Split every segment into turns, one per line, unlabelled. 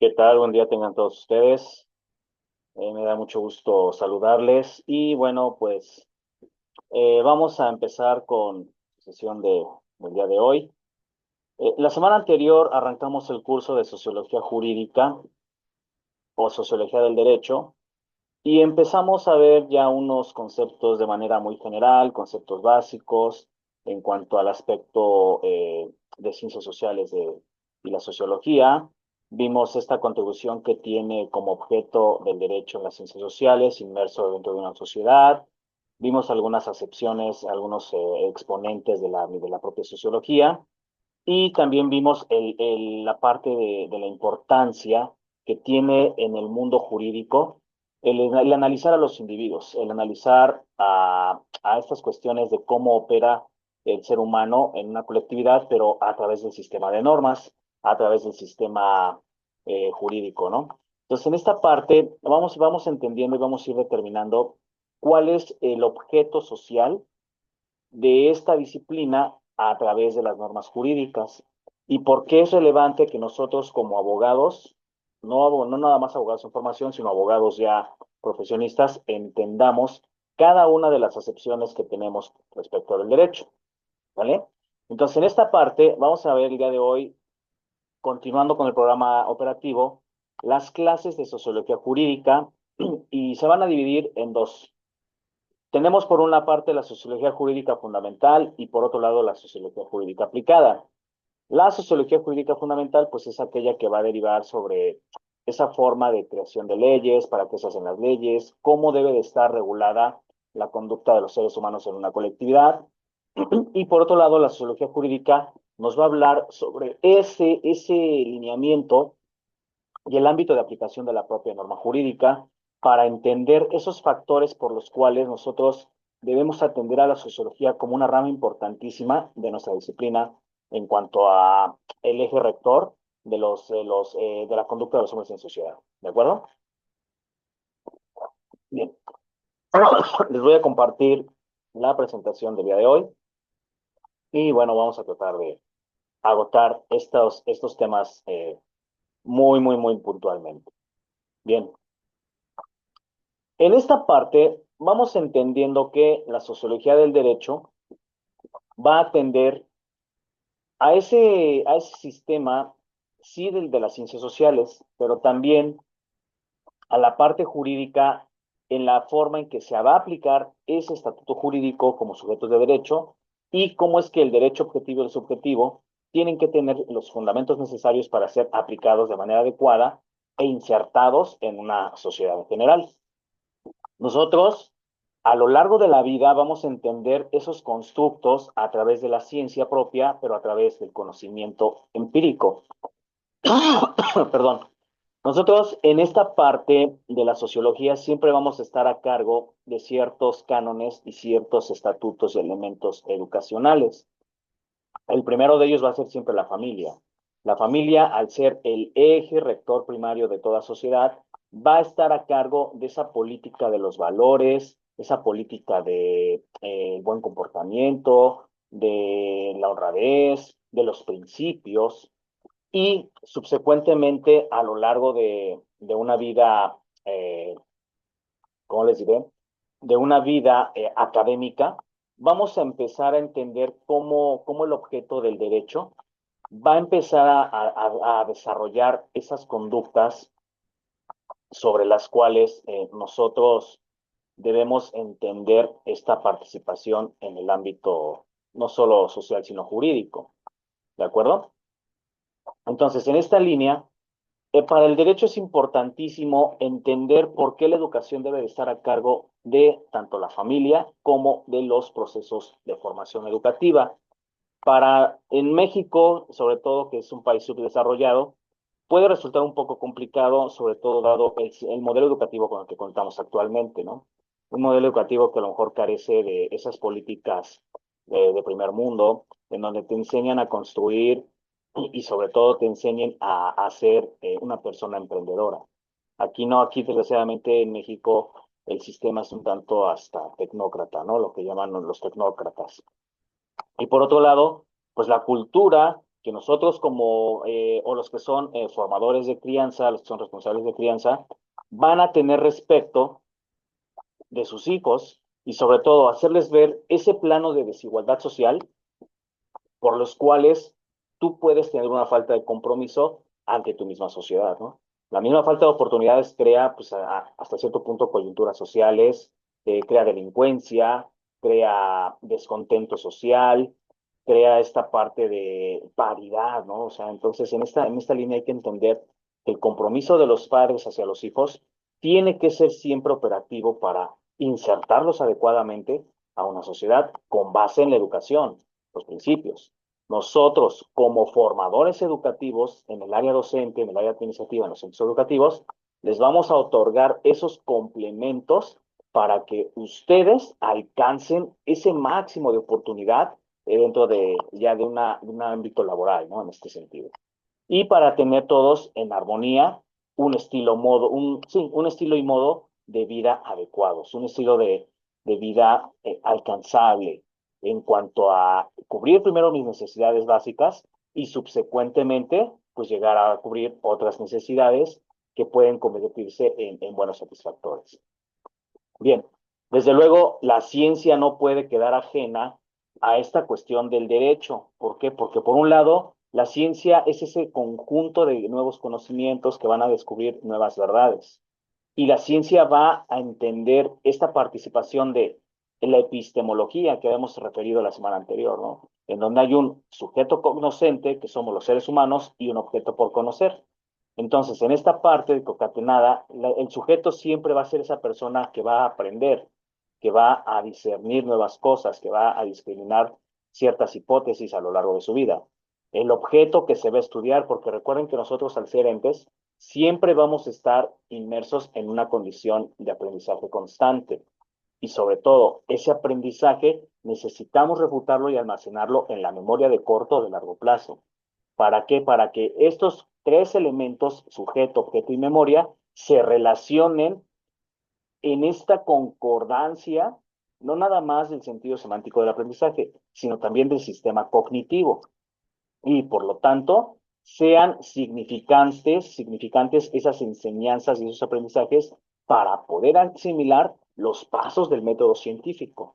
¿Qué tal? Buen día tengan todos ustedes. Me da mucho gusto saludarles y bueno, pues vamos a empezar con la sesión del día de hoy. La semana anterior arrancamos el curso de Sociología Jurídica o Sociología del Derecho y empezamos a ver ya unos conceptos de manera muy general, conceptos básicos en cuanto al aspecto de ciencias sociales y la sociología. Vimos esta contribución que tiene como objeto del derecho en las ciencias sociales, inmerso dentro de una sociedad. Vimos algunas acepciones, algunos exponentes de la propia sociología. Y también vimos la parte de la importancia que tiene en el mundo jurídico el analizar a los individuos, el analizar a estas cuestiones de cómo opera el ser humano en una colectividad, pero a través del sistema de normas, a través del sistema jurídico, ¿no? Entonces, en esta parte vamos entendiendo y vamos a ir determinando cuál es el objeto social de esta disciplina a través de las normas jurídicas. ¿Y por qué es relevante que nosotros como abogados, no nada más abogados en formación, sino abogados ya profesionistas, entendamos cada una de las acepciones que tenemos respecto del derecho? ¿Vale? Entonces, en esta parte vamos a ver el día de hoy, continuando con el programa operativo, las clases de sociología jurídica y se van a dividir en dos. Tenemos por una parte la sociología jurídica fundamental y por otro lado la sociología jurídica aplicada. La sociología jurídica fundamental pues es aquella que va a derivar sobre esa forma de creación de leyes, para qué se hacen las leyes, cómo debe de estar regulada la conducta de los seres humanos en una colectividad. Y por otro lado, la sociología jurídica nos va a hablar sobre ese lineamiento y el ámbito de aplicación de la propia norma jurídica para entender esos factores por los cuales nosotros debemos atender a la sociología como una rama importantísima de nuestra disciplina en cuanto a el eje rector de la conducta de los hombres en sociedad. ¿De acuerdo? Bien. Les voy a compartir la presentación del día de hoy y bueno, vamos a tratar de agotar estos temas muy puntualmente. Bien, en esta parte vamos entendiendo que la sociología del derecho va a atender a ese sistema, sí, de las ciencias sociales, pero también a la parte jurídica en la forma en que se va a aplicar ese estatuto jurídico como sujetos de derecho y cómo es que el derecho objetivo y el subjetivo tienen que tener los fundamentos necesarios para ser aplicados de manera adecuada e insertados en una sociedad en general. Nosotros, a lo largo de la vida, vamos a entender esos constructos a través de la ciencia propia, pero a través del conocimiento empírico. Perdón. Nosotros en esta parte de la sociología siempre vamos a estar a cargo de ciertos cánones y ciertos estatutos y elementos educacionales. El primero de ellos va a ser siempre la familia. La familia, al ser el eje rector primario de toda sociedad, va a estar a cargo de esa política de los valores, esa política de buen comportamiento, de la honradez, de los principios y subsecuentemente a lo largo de una vida, ¿cómo les diré? De una vida académica, vamos a empezar a entender cómo el objeto del derecho va a empezar a desarrollar esas conductas sobre las cuales nosotros debemos entender esta participación en el ámbito no solo social, sino jurídico. ¿De acuerdo? Entonces, en esta línea, para el derecho es importantísimo entender por qué la educación debe de estar a cargo de tanto la familia como de los procesos de formación educativa. En México, sobre todo, que es un país subdesarrollado, puede resultar un poco complicado, sobre todo dado el modelo educativo con el que contamos actualmente, ¿no? Un modelo educativo que a lo mejor carece de esas políticas de primer mundo, en donde te enseñan a construir y sobre todo te enseñen a ser una persona emprendedora. Aquí no, aquí desgraciadamente en México el sistema es un tanto hasta tecnócrata, ¿no? Lo que llaman los tecnócratas. Y por otro lado, pues la cultura que nosotros como, o los que son formadores de crianza, los que son responsables de crianza, van a tener respecto de sus hijos y sobre todo hacerles ver ese plano de desigualdad social por los cuales tú puedes tener una falta de compromiso ante tu misma sociedad, ¿no? La misma falta de oportunidades crea, pues, hasta cierto punto, coyunturas sociales, crea delincuencia, crea descontento social, crea esta parte de paridad, ¿no? O sea, entonces en esta línea hay que entender que el compromiso de los padres hacia los hijos tiene que ser siempre operativo para insertarlos adecuadamente a una sociedad con base en la educación, los principios. Nosotros, como formadores educativos en el área docente, en el área administrativa, en los centros educativos, les vamos a otorgar esos complementos para que ustedes alcancen ese máximo de oportunidad dentro de ya de un ámbito laboral, ¿no? En este sentido. Y para tener todos en armonía un estilo y modo de vida adecuados, un estilo de vida alcanzable en cuanto a cubrir primero mis necesidades básicas y subsecuentemente pues llegar a cubrir otras necesidades que pueden convertirse en buenos satisfactores. Bien, desde luego la ciencia no puede quedar ajena a esta cuestión del derecho. ¿Por qué? Porque por un lado, la ciencia es ese conjunto de nuevos conocimientos que van a descubrir nuevas verdades. Y la ciencia va a entender esta participación de la epistemología que habíamos referido la semana anterior, ¿no? En donde hay un sujeto cognoscente, que somos los seres humanos, y un objeto por conocer. Entonces, en esta parte concatenada, el sujeto siempre va a ser esa persona que va a aprender, que va a discernir nuevas cosas, que va a discriminar ciertas hipótesis a lo largo de su vida. El objeto que se va a estudiar, porque recuerden que nosotros al ser entes, siempre vamos a estar inmersos en una condición de aprendizaje constante. Y sobre todo, ese aprendizaje necesitamos refutarlo y almacenarlo en la memoria de corto o de largo plazo. ¿Para qué? Para que estos tres elementos, sujeto, objeto y memoria, se relacionen en esta concordancia, no nada más del sentido semántico del aprendizaje, sino también del sistema cognitivo. Y por lo tanto, sean significantes esas enseñanzas y esos aprendizajes para poder asimilar los pasos del método científico.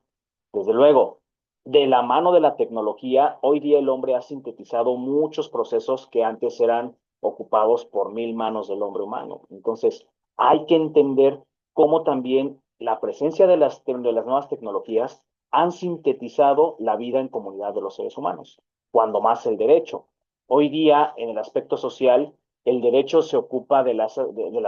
Desde luego, de la mano de la tecnología, hoy día el hombre ha sintetizado muchos procesos que antes eran ocupados por 1000 manos del hombre humano. Entonces, hay que entender cómo también la presencia de las nuevas tecnologías han sintetizado la vida en comunidad de los seres humanos, cuando más el derecho. Hoy día, en el aspecto social, el derecho se ocupa de las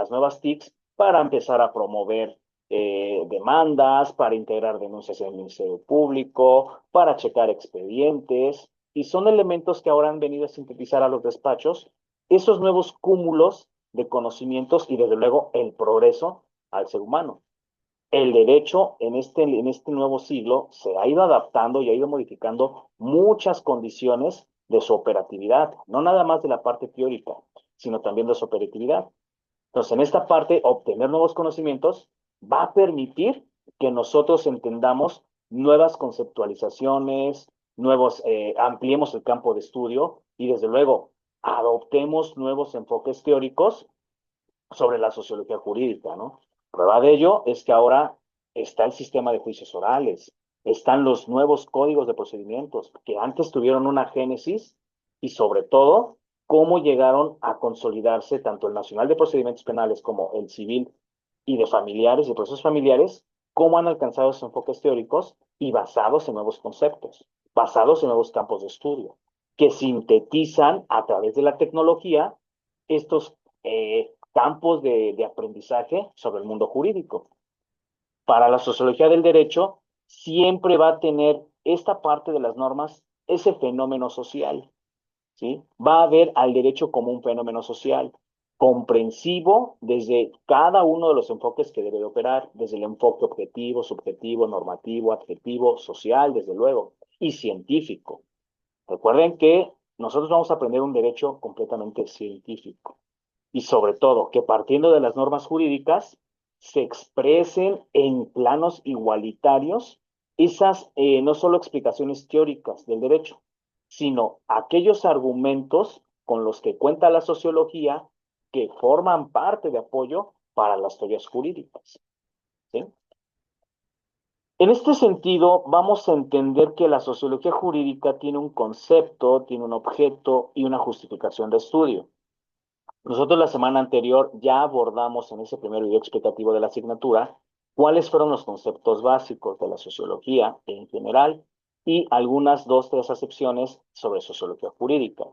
nuevas TICs para empezar a promover demandas, para integrar denuncias en el Ministerio Público, para checar expedientes, y son elementos que ahora han venido a sintetizar a los despachos esos nuevos cúmulos de conocimientos y desde luego el progreso al ser humano. El derecho en este nuevo siglo se ha ido adaptando y ha ido modificando muchas condiciones de su operatividad, no nada más de la parte teórica, sino también de su operatividad. Entonces, en esta parte, obtener nuevos conocimientos va a permitir que nosotros entendamos nuevas conceptualizaciones, ampliemos el campo de estudio y desde luego adoptemos nuevos enfoques teóricos sobre la sociología jurídica, ¿no? Prueba de ello es que ahora está el sistema de juicios orales, están los nuevos códigos de procedimientos que antes tuvieron una génesis y sobre todo cómo llegaron a consolidarse tanto el Nacional de Procedimientos Penales como el Civil y de familiares y procesos familiares, cómo han alcanzado esos enfoques teóricos y basados en nuevos conceptos, basados en nuevos campos de estudio, que sintetizan a través de la tecnología estos campos de aprendizaje sobre el mundo jurídico. Para la sociología del derecho, siempre va a tener esta parte de las normas, ese fenómeno social, ¿sí? Va a ver al derecho como un fenómeno social, comprensivo desde cada uno de los enfoques que debe de operar, desde el enfoque objetivo, subjetivo, normativo, adjetivo, social, desde luego, y científico. Recuerden que nosotros vamos a aprender un derecho completamente científico y sobre todo que partiendo de las normas jurídicas se expresen en planos igualitarios esas no solo explicaciones teóricas del derecho, sino aquellos argumentos con los que cuenta la sociología que forman parte de apoyo para las teorías jurídicas. ¿Sí? En este sentido, vamos a entender que la sociología jurídica tiene un concepto, tiene un objeto y una justificación de estudio. Nosotros la semana anterior ya abordamos en ese primer video explicativo de la asignatura cuáles fueron los conceptos básicos de la sociología en general y algunas dos, tres acepciones sobre sociología jurídica.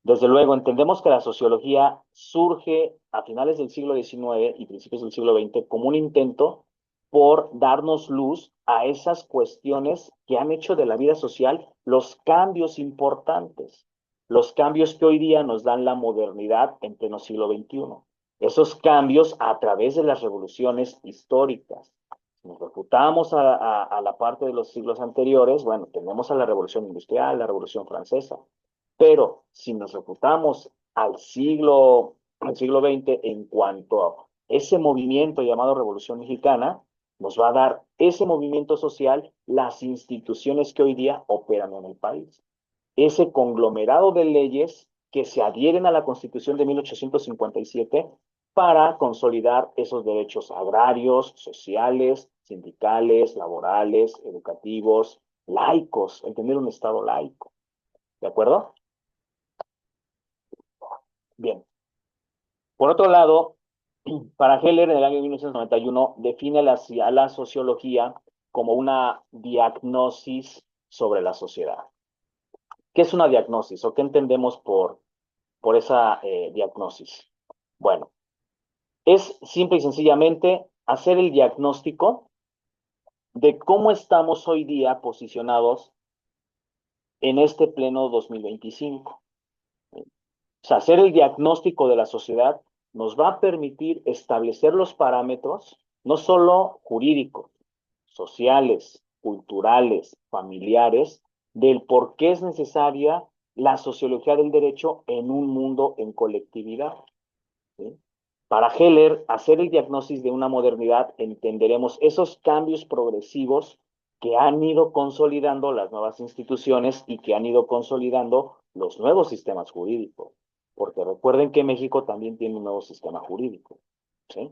Desde luego, entendemos que la sociología surge a finales del siglo XIX y principios del siglo XX como un intento por darnos luz a esas cuestiones que han hecho de la vida social los cambios importantes, los cambios que hoy día nos dan la modernidad en pleno siglo XXI. Esos cambios a través de las revoluciones históricas. Si nos refutamos a la parte de los siglos anteriores, bueno, tenemos a la Revolución Industrial, la Revolución Francesa, pero si nos refutamos al siglo XX en cuanto a ese movimiento llamado Revolución Mexicana, nos va a dar ese movimiento social las instituciones que hoy día operan en el país. Ese conglomerado de leyes que se adhieren a la Constitución de 1857 para consolidar esos derechos agrarios, sociales, sindicales, laborales, educativos, laicos, el tener un Estado laico. ¿De acuerdo? Bien. Por otro lado, para Heller, en el año 1991, define a la sociología como una diagnosis sobre la sociedad. ¿Qué es una diagnosis o qué entendemos por esa diagnosis? Bueno, es simple y sencillamente hacer el diagnóstico de cómo estamos hoy día posicionados en este pleno 2025. O sea, hacer el diagnóstico de la sociedad nos va a permitir establecer los parámetros, no solo jurídicos, sociales, culturales, familiares, del por qué es necesaria la sociología del derecho en un mundo en colectividad. ¿Sí? Para Heller, hacer el diagnóstico de una modernidad, entenderemos esos cambios progresivos que han ido consolidando las nuevas instituciones y que han ido consolidando los nuevos sistemas jurídicos. Porque recuerden que México también tiene un nuevo sistema jurídico. ¿Sí?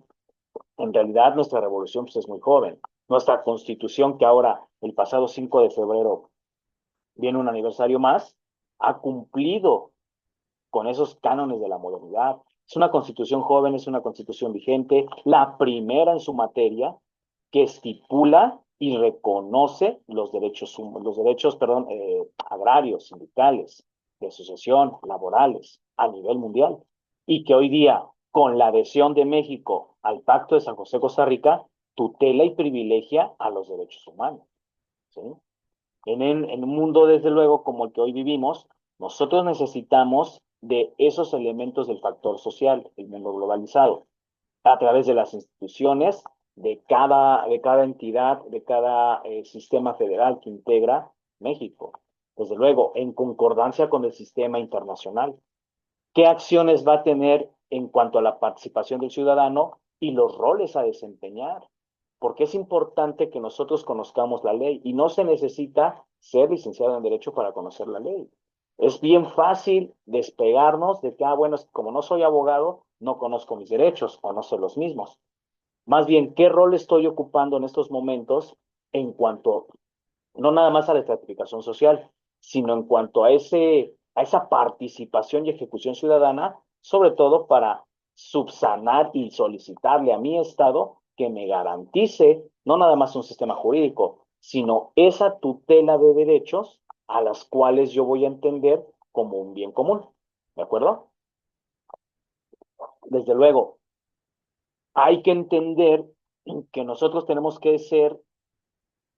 En realidad, nuestra revolución pues, es muy joven. Nuestra constitución, que ahora, el pasado 5 de febrero, viene un aniversario más, ha cumplido con esos cánones de la modernidad. Es una constitución joven, es una constitución vigente, la primera en su materia que estipula y reconoce los derechos, agrarios, sindicales, de asociación, laborales, a nivel mundial. Y que hoy día, con la adhesión de México al Pacto de San José, Costa Rica, tutela y privilegia a los derechos humanos. ¿Sí? En un mundo, desde luego, como el que hoy vivimos, nosotros necesitamos de esos elementos del factor social, el mundo globalizado, a través de las instituciones, de cada entidad, de cada sistema federal que integra México. Desde luego, en concordancia con el sistema internacional. ¿Qué acciones va a tener en cuanto a la participación del ciudadano y los roles a desempeñar? Porque es importante que nosotros conozcamos la ley y no se necesita ser licenciado en Derecho para conocer la ley. Es bien fácil despegarnos de que, bueno, como no soy abogado, no conozco mis derechos o no sé los mismos. Más bien, ¿qué rol estoy ocupando en estos momentos en cuanto, no nada más a la estratificación social, sino en cuanto a esa participación y ejecución ciudadana, sobre todo para subsanar y solicitarle a mi Estado que me garantice no nada más un sistema jurídico, sino esa tutela de derechos a las cuales yo voy a entender como un bien común. ¿De acuerdo? Desde luego, hay que entender que nosotros tenemos que ser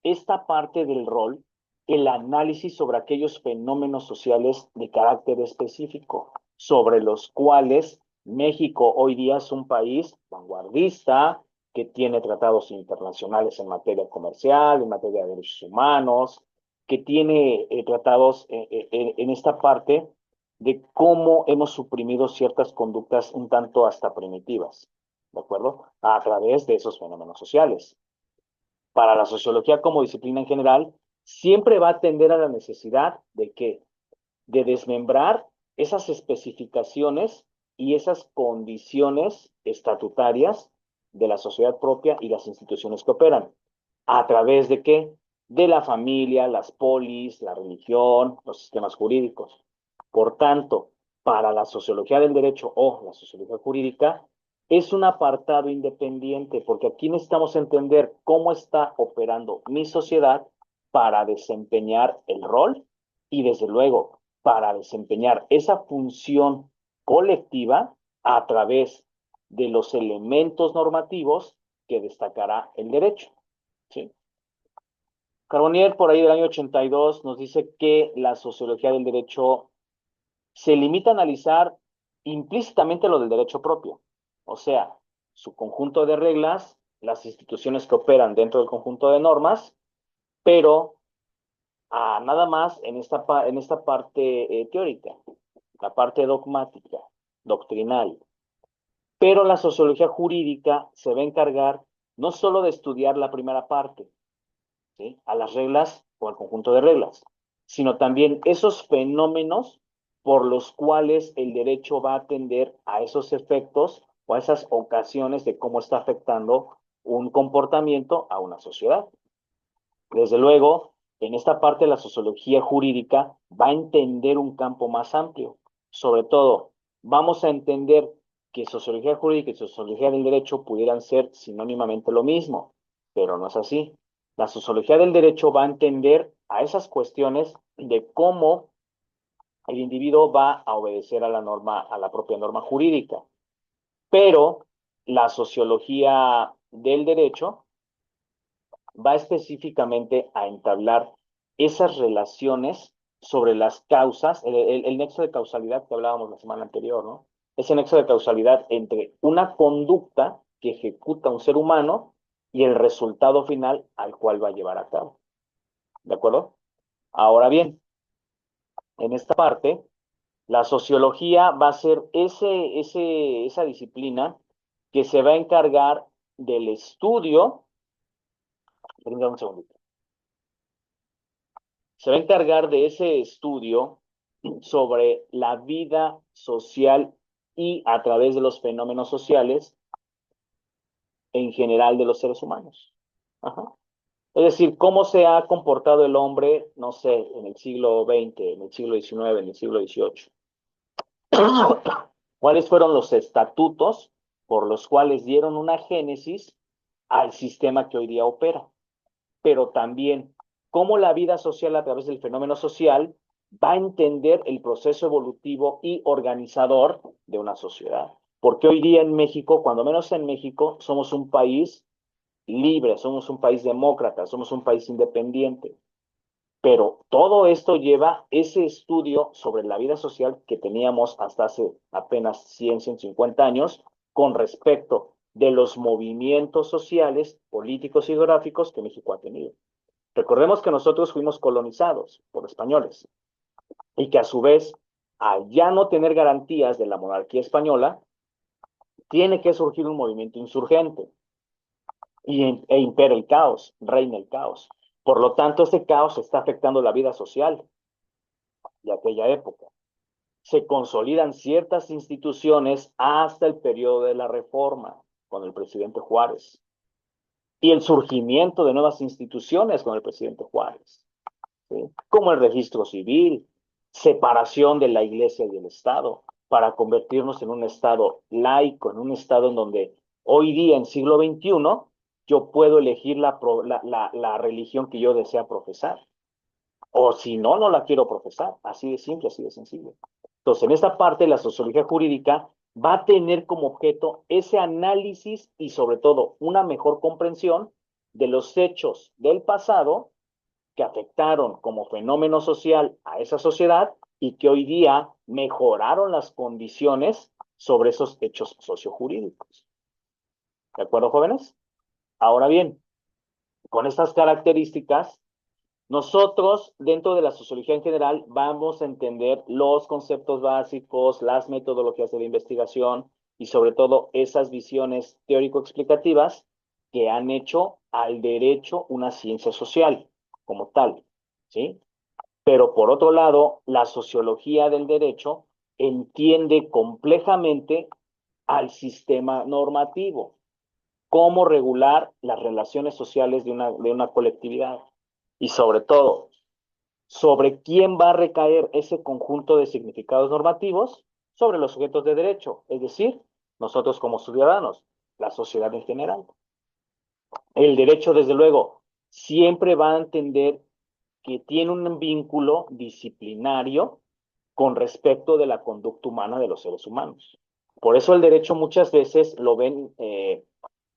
esta parte del rol, el análisis sobre aquellos fenómenos sociales de carácter específico, sobre los cuales México hoy día es un país vanguardista, que tiene tratados internacionales en materia comercial, en materia de derechos humanos, que tiene tratados en esta parte de cómo hemos suprimido ciertas conductas un tanto hasta primitivas, ¿de acuerdo? A través de esos fenómenos sociales. Para la sociología como disciplina en general, siempre va a tender a la necesidad de ¿qué? de desmembrar esas especificaciones y esas condiciones estatutarias de la sociedad propia y las instituciones que operan. ¿A través de qué? De la familia, las polis, la religión, los sistemas jurídicos. Por tanto, para la sociología del derecho o la sociología jurídica, es un apartado independiente, porque aquí necesitamos entender cómo está operando mi sociedad para desempeñar el rol y, desde luego, para desempeñar esa función colectiva a través de los elementos normativos que destacará el derecho. ¿Sí? Carbonnier, por ahí del año 82, nos dice que la sociología del derecho se limita a analizar implícitamente lo del derecho propio, o sea, su conjunto de reglas, las instituciones que operan dentro del conjunto de normas, pero nada más en esta parte teórica, la parte dogmática, doctrinal. Pero la sociología jurídica se va a encargar no solo de estudiar la primera parte, ¿sí? A las reglas o al conjunto de reglas, sino también esos fenómenos por los cuales el derecho va a atender a esos efectos o a esas ocasiones de cómo está afectando un comportamiento a una sociedad. Desde luego, en esta parte la sociología jurídica va a entender un campo más amplio. Sobre todo, vamos a entender que sociología jurídica y sociología del derecho pudieran ser sinónimamente lo mismo, pero no es así. La sociología del derecho va a entender a esas cuestiones de cómo el individuo va a obedecer a la norma, a la propia norma jurídica. Pero la sociología del derecho va específicamente a entablar esas relaciones sobre las causas, el nexo de causalidad que hablábamos la semana anterior, ¿no? Ese nexo de causalidad entre una conducta que ejecuta un ser humano y el resultado final al cual va a llevar a cabo. ¿De acuerdo? Ahora bien, en esta parte, la sociología va a ser esa disciplina que se va a encargar del estudio. Un segundito. Se va a encargar de ese estudio sobre la vida social y a través de los fenómenos sociales en general de los seres humanos. Ajá. Es decir, cómo se ha comportado el hombre, no sé, en el siglo XX, en el siglo XIX, en el siglo XVIII. ¿Cuáles fueron los estatutos por los cuales dieron una génesis al sistema que hoy día opera? Pero también cómo la vida social a través del fenómeno social va a entender el proceso evolutivo y organizador de una sociedad. Porque hoy día en México, cuando menos en México, somos un país libre, somos un país demócrata, somos un país independiente. Pero todo esto lleva ese estudio sobre la vida social que teníamos hasta hace apenas 100, 150 años con respecto de los movimientos sociales, políticos y geográficos que México ha tenido. Recordemos que nosotros fuimos colonizados por españoles y que a su vez, al ya no tener garantías de la monarquía española, tiene que surgir un movimiento insurgente e impera el caos, reina el caos. Por lo tanto, ese caos está afectando la vida social de aquella época. Se consolidan ciertas instituciones hasta el periodo de la Reforma, con el presidente Juárez, y el surgimiento de nuevas instituciones con el presidente Juárez, ¿sí? Como el registro civil, separación de la iglesia y el Estado, para convertirnos en un Estado laico, en un Estado en donde hoy día, en siglo XXI, yo puedo elegir la religión que yo desea profesar. O si no, no la quiero profesar. Así de simple, así de sencillo. Entonces, en esta parte, la sociología jurídica va a tener como objeto ese análisis y sobre todo una mejor comprensión de los hechos del pasado que afectaron como fenómeno social a esa sociedad y que hoy día mejoraron las condiciones sobre esos hechos sociojurídicos. ¿De acuerdo, jóvenes? Ahora bien, con estas características, nosotros, dentro de la sociología en general, vamos a entender los conceptos básicos, las metodologías de la investigación y sobre todo esas visiones teórico-explicativas que han hecho al derecho una ciencia social como tal, ¿sí? Pero por otro lado, la sociología del derecho entiende complejamente al sistema normativo, cómo regular las relaciones sociales de una colectividad y sobre todo, sobre quién va a recaer ese conjunto de significados normativos sobre los sujetos de derecho, es decir, nosotros como ciudadanos, la sociedad en general. El derecho, desde luego, siempre va a entender que tiene un vínculo disciplinario con respecto de la conducta humana de los seres humanos. Por eso el derecho muchas veces lo ven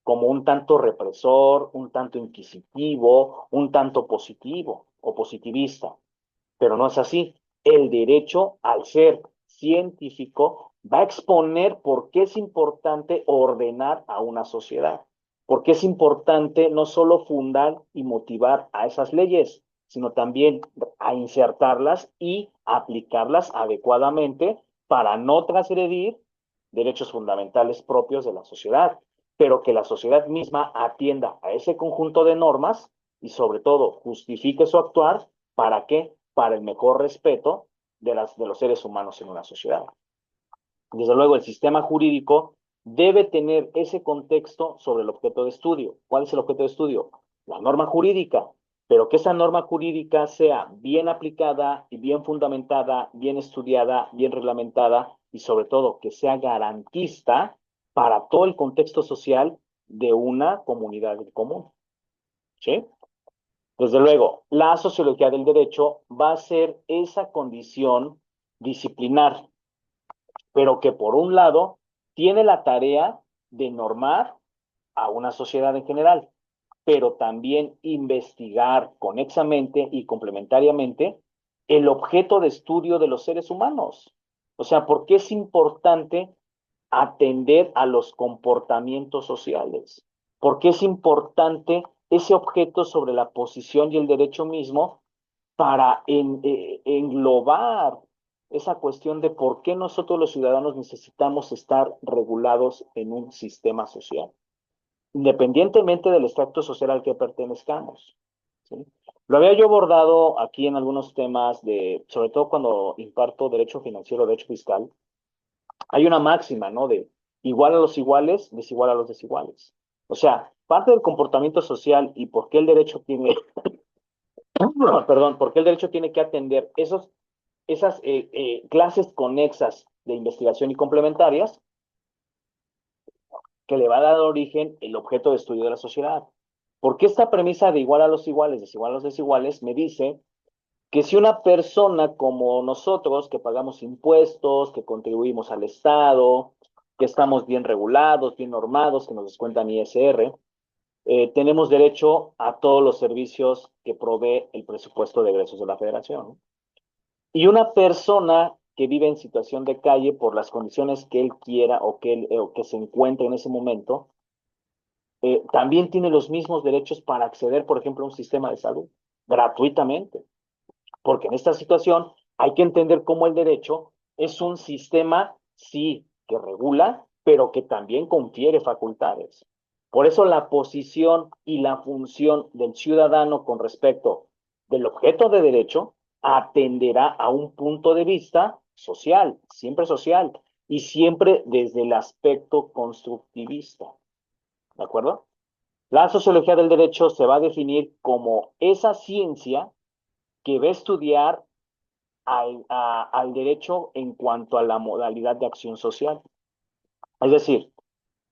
como un tanto represor, un tanto inquisitivo, un tanto positivo o positivista, pero no es así. El derecho, al ser científico, va a exponer por qué es importante ordenar a una sociedad, por qué es importante no solo fundar y motivar a esas leyes, sino también a insertarlas y aplicarlas adecuadamente para no transgredir derechos fundamentales propios de la sociedad, pero que la sociedad misma atienda a ese conjunto de normas y sobre todo justifique su actuar. ¿Para qué? Para el mejor respeto de los seres humanos en una sociedad. Desde luego, el sistema jurídico debe tener ese contexto sobre el objeto de estudio. ¿Cuál es el objeto de estudio? La norma jurídica, pero que esa norma jurídica sea bien aplicada y bien fundamentada, bien estudiada, bien reglamentada y sobre todo que sea garantista para todo el contexto social de una comunidad en común. ¿Sí? Desde luego, la sociología del derecho va a ser esa condición disciplinar, pero que por un lado tiene la tarea de normar a una sociedad en general, pero también investigar conexamente y complementariamente el objeto de estudio de los seres humanos. O sea, ¿por qué es importante atender a los comportamientos sociales? ¿Por qué es importante ese objeto sobre la posición y el derecho mismo para englobar esa cuestión de por qué nosotros los ciudadanos necesitamos estar regulados en un sistema social, independientemente del extracto social al que pertenezcamos? ¿Sí? Lo había yo abordado aquí en algunos temas de, sobre todo cuando imparto derecho financiero, derecho fiscal, hay una máxima, ¿no? De igual a los iguales, desigual a los desiguales. O sea, parte del comportamiento social y por qué el derecho tiene, perdón, por qué el derecho tiene que atender esas clases conexas de investigación y complementarias que le va a dar origen el objeto de estudio de la sociedad. Porque esta premisa de igual a los iguales, desigual a los desiguales, me dice que si una persona como nosotros, que pagamos impuestos, que contribuimos al Estado, que estamos bien regulados, bien normados, que nos descuentan ISR, tenemos derecho a todos los servicios que provee el presupuesto de egresos de la Federación. Y una persona que vive en situación de calle por las condiciones que él quiera o que se encuentre en ese momento, también tiene los mismos derechos para acceder, por ejemplo, a un sistema de salud gratuitamente. Porque en esta situación hay que entender cómo el derecho es un sistema, sí, que regula, pero que también confiere facultades. Por eso la posición y la función del ciudadano con respecto del objeto de derecho atenderá a un punto de vista social, y siempre desde el aspecto constructivista. ¿De acuerdo? La sociología del derecho se va a definir como esa ciencia que va a estudiar al derecho en cuanto a la modalidad de acción social. Es decir,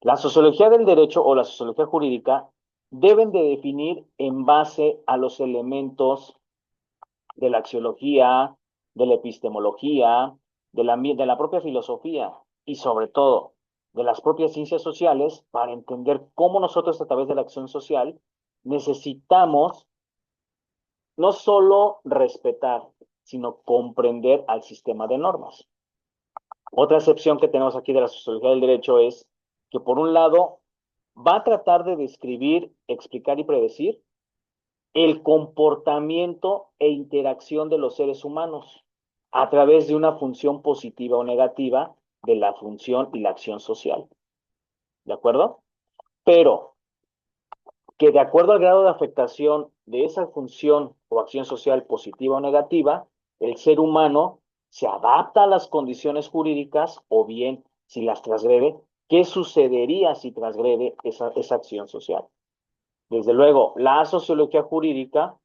la sociología del derecho o la sociología jurídica deben de definir en base a los elementos de la axiología, de la epistemología, de la propia filosofía y sobre todo de las propias ciencias sociales para entender cómo nosotros a través de la acción social necesitamos no solo respetar, sino comprender al sistema de normas. Otra excepción que tenemos aquí de la sociología del derecho es que por un lado va a tratar de describir, explicar y predecir el comportamiento e interacción de los seres humanos a través de una función positiva o negativa de la función y la acción social. ¿De acuerdo? Pero que de acuerdo al grado de afectación de esa función o acción social positiva o negativa, el ser humano se adapta a las condiciones jurídicas o bien si las transgrede, ¿qué sucedería si transgrede esa acción social? Desde luego, la sociología jurídica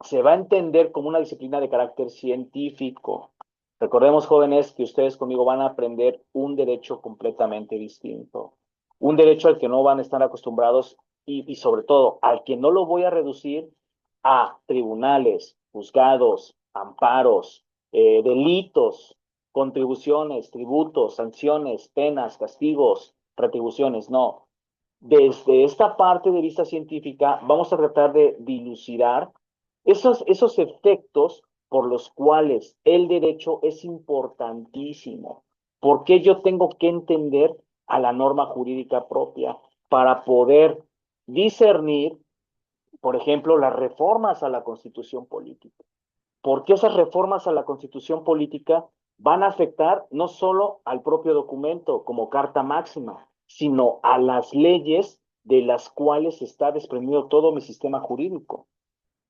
se va a entender como una disciplina de carácter científico. Recordemos, jóvenes, que ustedes conmigo van a aprender un derecho completamente distinto, un derecho al que no van a estar acostumbrados y sobre todo al que no lo voy a reducir a tribunales, juzgados, amparos, delitos, contribuciones, tributos, sanciones, penas, castigos, retribuciones, no. Desde esta parte de vista científica, vamos a tratar de dilucidar esos efectos por los cuales el derecho es importantísimo. ¿Por qué yo tengo que entender a la norma jurídica propia para poder discernir, por ejemplo, las reformas a la Constitución política? Porque esas reformas a la Constitución política van a afectar no solo al propio documento como carta máxima, sino a las leyes de las cuales está desprendido todo mi sistema jurídico.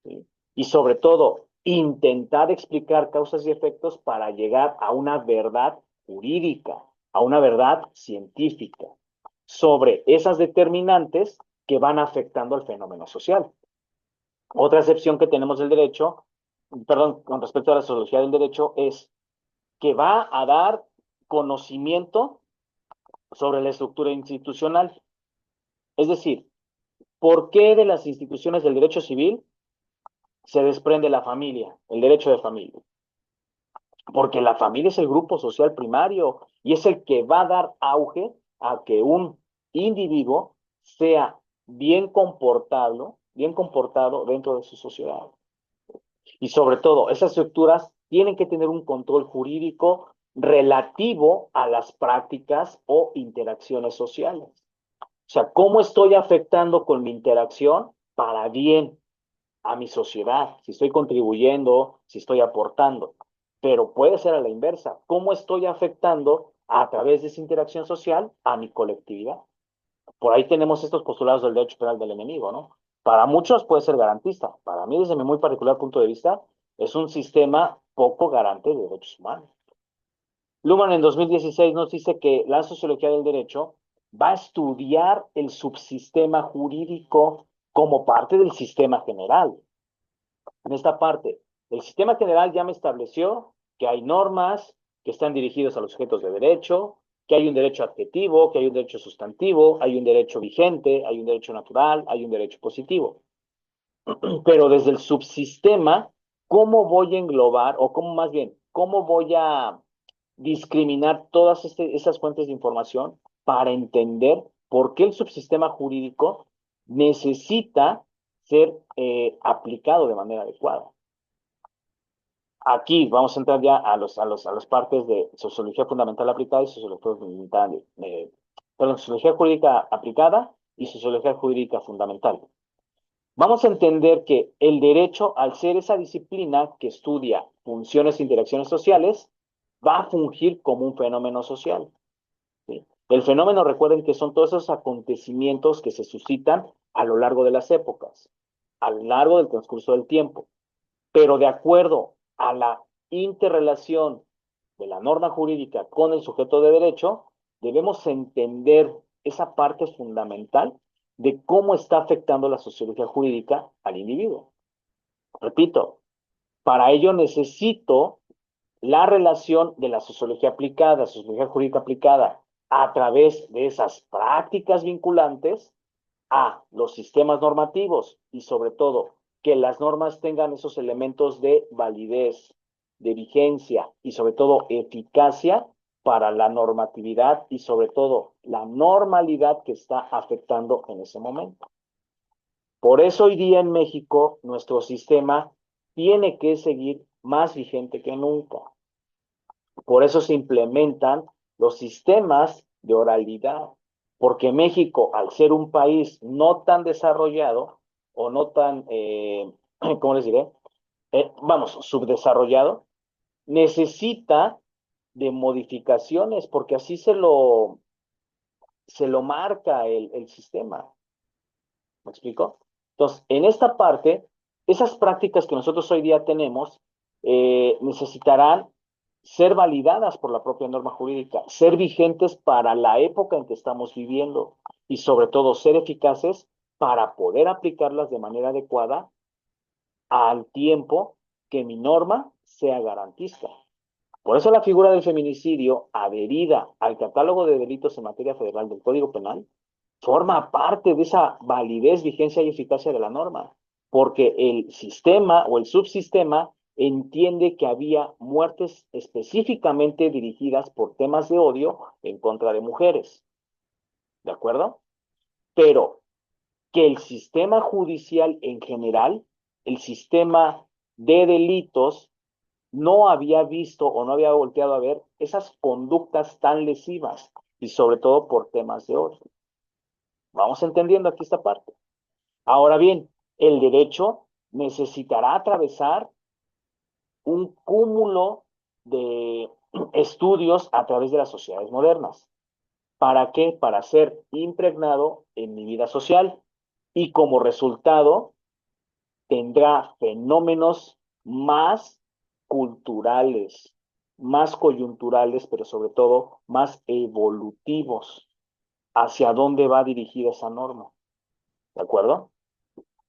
¿Sí? Y sobre todo, intentar explicar causas y efectos para llegar a una verdad jurídica, a una verdad científica, sobre esas determinantes que van afectando al fenómeno social. Otra excepción que tenemos del derecho, perdón, con respecto a la sociología del derecho, es que va a dar conocimiento sobre la estructura institucional. Es decir, ¿por qué de las instituciones del derecho civil se desprende la familia, el derecho de familia? Porque la familia es el grupo social primario y es el que va a dar auge a que un individuo sea bien comportado dentro de su sociedad. Y sobre todo, esas estructuras tienen que tener un control jurídico relativo a las prácticas o interacciones sociales. O sea, ¿cómo estoy afectando con mi interacción para bien a mi sociedad? Si estoy contribuyendo, si estoy aportando. Pero puede ser a la inversa. ¿Cómo estoy afectando a través de esa interacción social a mi colectividad? Por ahí tenemos estos postulados del derecho penal del enemigo, ¿no? Para muchos puede ser garantista. Para mí, desde mi muy particular punto de vista, es un sistema poco garante de derechos humanos. Luhmann en 2016 nos dice que la sociología del derecho va a estudiar el subsistema jurídico como parte del sistema general. En esta parte, el sistema general ya me estableció que hay normas que están dirigidas a los sujetos de derecho, que hay un derecho adjetivo, que hay un derecho sustantivo, hay un derecho vigente, hay un derecho natural, hay un derecho positivo. Pero desde el subsistema, ¿cómo voy a englobar, o cómo más bien, cómo voy a discriminar todas esas fuentes de información para entender por qué el subsistema jurídico necesita ser aplicado de manera adecuada? Aquí vamos a entrar ya a las partes de sociología fundamental aplicada y sociología fundamental, perdón, sociología jurídica aplicada y sociología jurídica fundamental. Vamos a entender que el derecho, al ser esa disciplina que estudia funciones e interacciones sociales, va a fungir como un fenómeno social. ¿Sí? El fenómeno, recuerden que son todos esos acontecimientos que se suscitan a lo largo de las épocas, a lo largo del transcurso del tiempo, pero de acuerdo a la interrelación de la norma jurídica con el sujeto de derecho, debemos entender esa parte fundamental de cómo está afectando la sociología jurídica al individuo. Repito, para ello necesito la relación de la sociología aplicada, sociología jurídica aplicada, a través de esas prácticas vinculantes a los sistemas normativos y sobre todo que las normas tengan esos elementos de validez, de vigencia y sobre todo eficacia para la normatividad y sobre todo la normalidad que está afectando en ese momento. Por eso hoy día en México nuestro sistema tiene que seguir más vigente que nunca. Por eso se implementan los sistemas de oralidad, porque México, al ser un país no tan desarrollado o no tan, ¿cómo les diré? Vamos, subdesarrollado, necesita de modificaciones, porque así se lo marca el sistema. ¿Me explico? Entonces, en esta parte, esas prácticas que nosotros hoy día tenemos necesitarán ser validadas por la propia norma jurídica, ser vigentes para la época en que estamos viviendo y sobre todo ser eficaces para poder aplicarlas de manera adecuada al tiempo que mi norma sea garantista. Por eso la figura del feminicidio, adherida al catálogo de delitos en materia federal del Código Penal, forma parte de esa validez, vigencia y eficacia de la norma, porque el sistema o el subsistema entiende que había muertes específicamente dirigidas por temas de odio en contra de mujeres, ¿de acuerdo? Pero que el sistema judicial en general, el sistema de delitos, no había visto o no había volteado a ver esas conductas tan lesivas y sobre todo por temas de odio. Vamos entendiendo aquí esta parte. Ahora bien, el derecho necesitará atravesar un cúmulo de estudios a través de las sociedades modernas. ¿Para qué? Para ser impregnado en mi vida social y como resultado tendrá fenómenos más culturales, más coyunturales, pero sobre todo más evolutivos. ¿Hacia dónde va dirigida esa norma? ¿De acuerdo?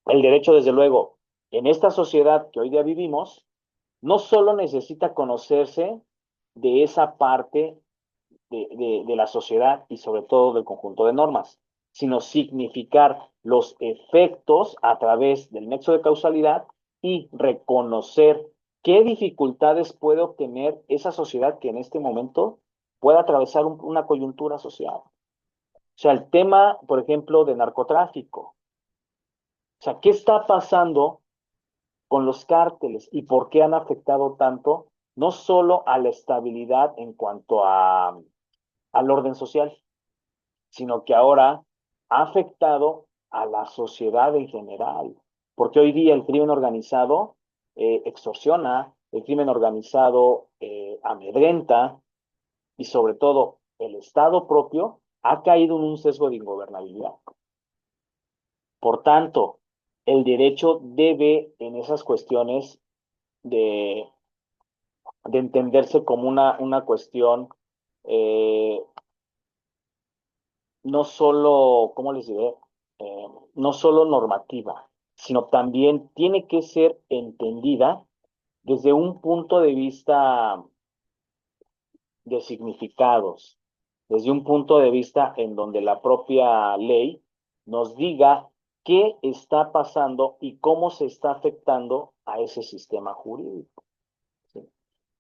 El derecho, desde luego, en esta sociedad que hoy día vivimos, no solo necesita conocerse de esa parte de la sociedad y sobre todo del conjunto de normas, sino significar los efectos a través del nexo de causalidad y reconocer qué dificultades puede obtener esa sociedad que en este momento pueda atravesar una coyuntura social. O sea, el tema, por ejemplo, de narcotráfico. O sea, ¿qué está pasando con los cárteles y por qué han afectado tanto, no solo a la estabilidad en cuanto al orden social, sino que ahora ha afectado a la sociedad en general? Porque hoy día el crimen organizado extorsiona, el crimen organizado amedrenta y sobre todo el Estado propio ha caído en un sesgo de ingobernabilidad. Por tanto, el derecho debe en esas cuestiones de entenderse como una cuestión eh, no solo, ¿cómo les diré? Eh, no solo normativa, sino también tiene que ser entendida desde un punto de vista de significados, desde un punto de vista en donde la propia ley nos diga qué está pasando y cómo se está afectando a ese sistema jurídico. ¿Sí?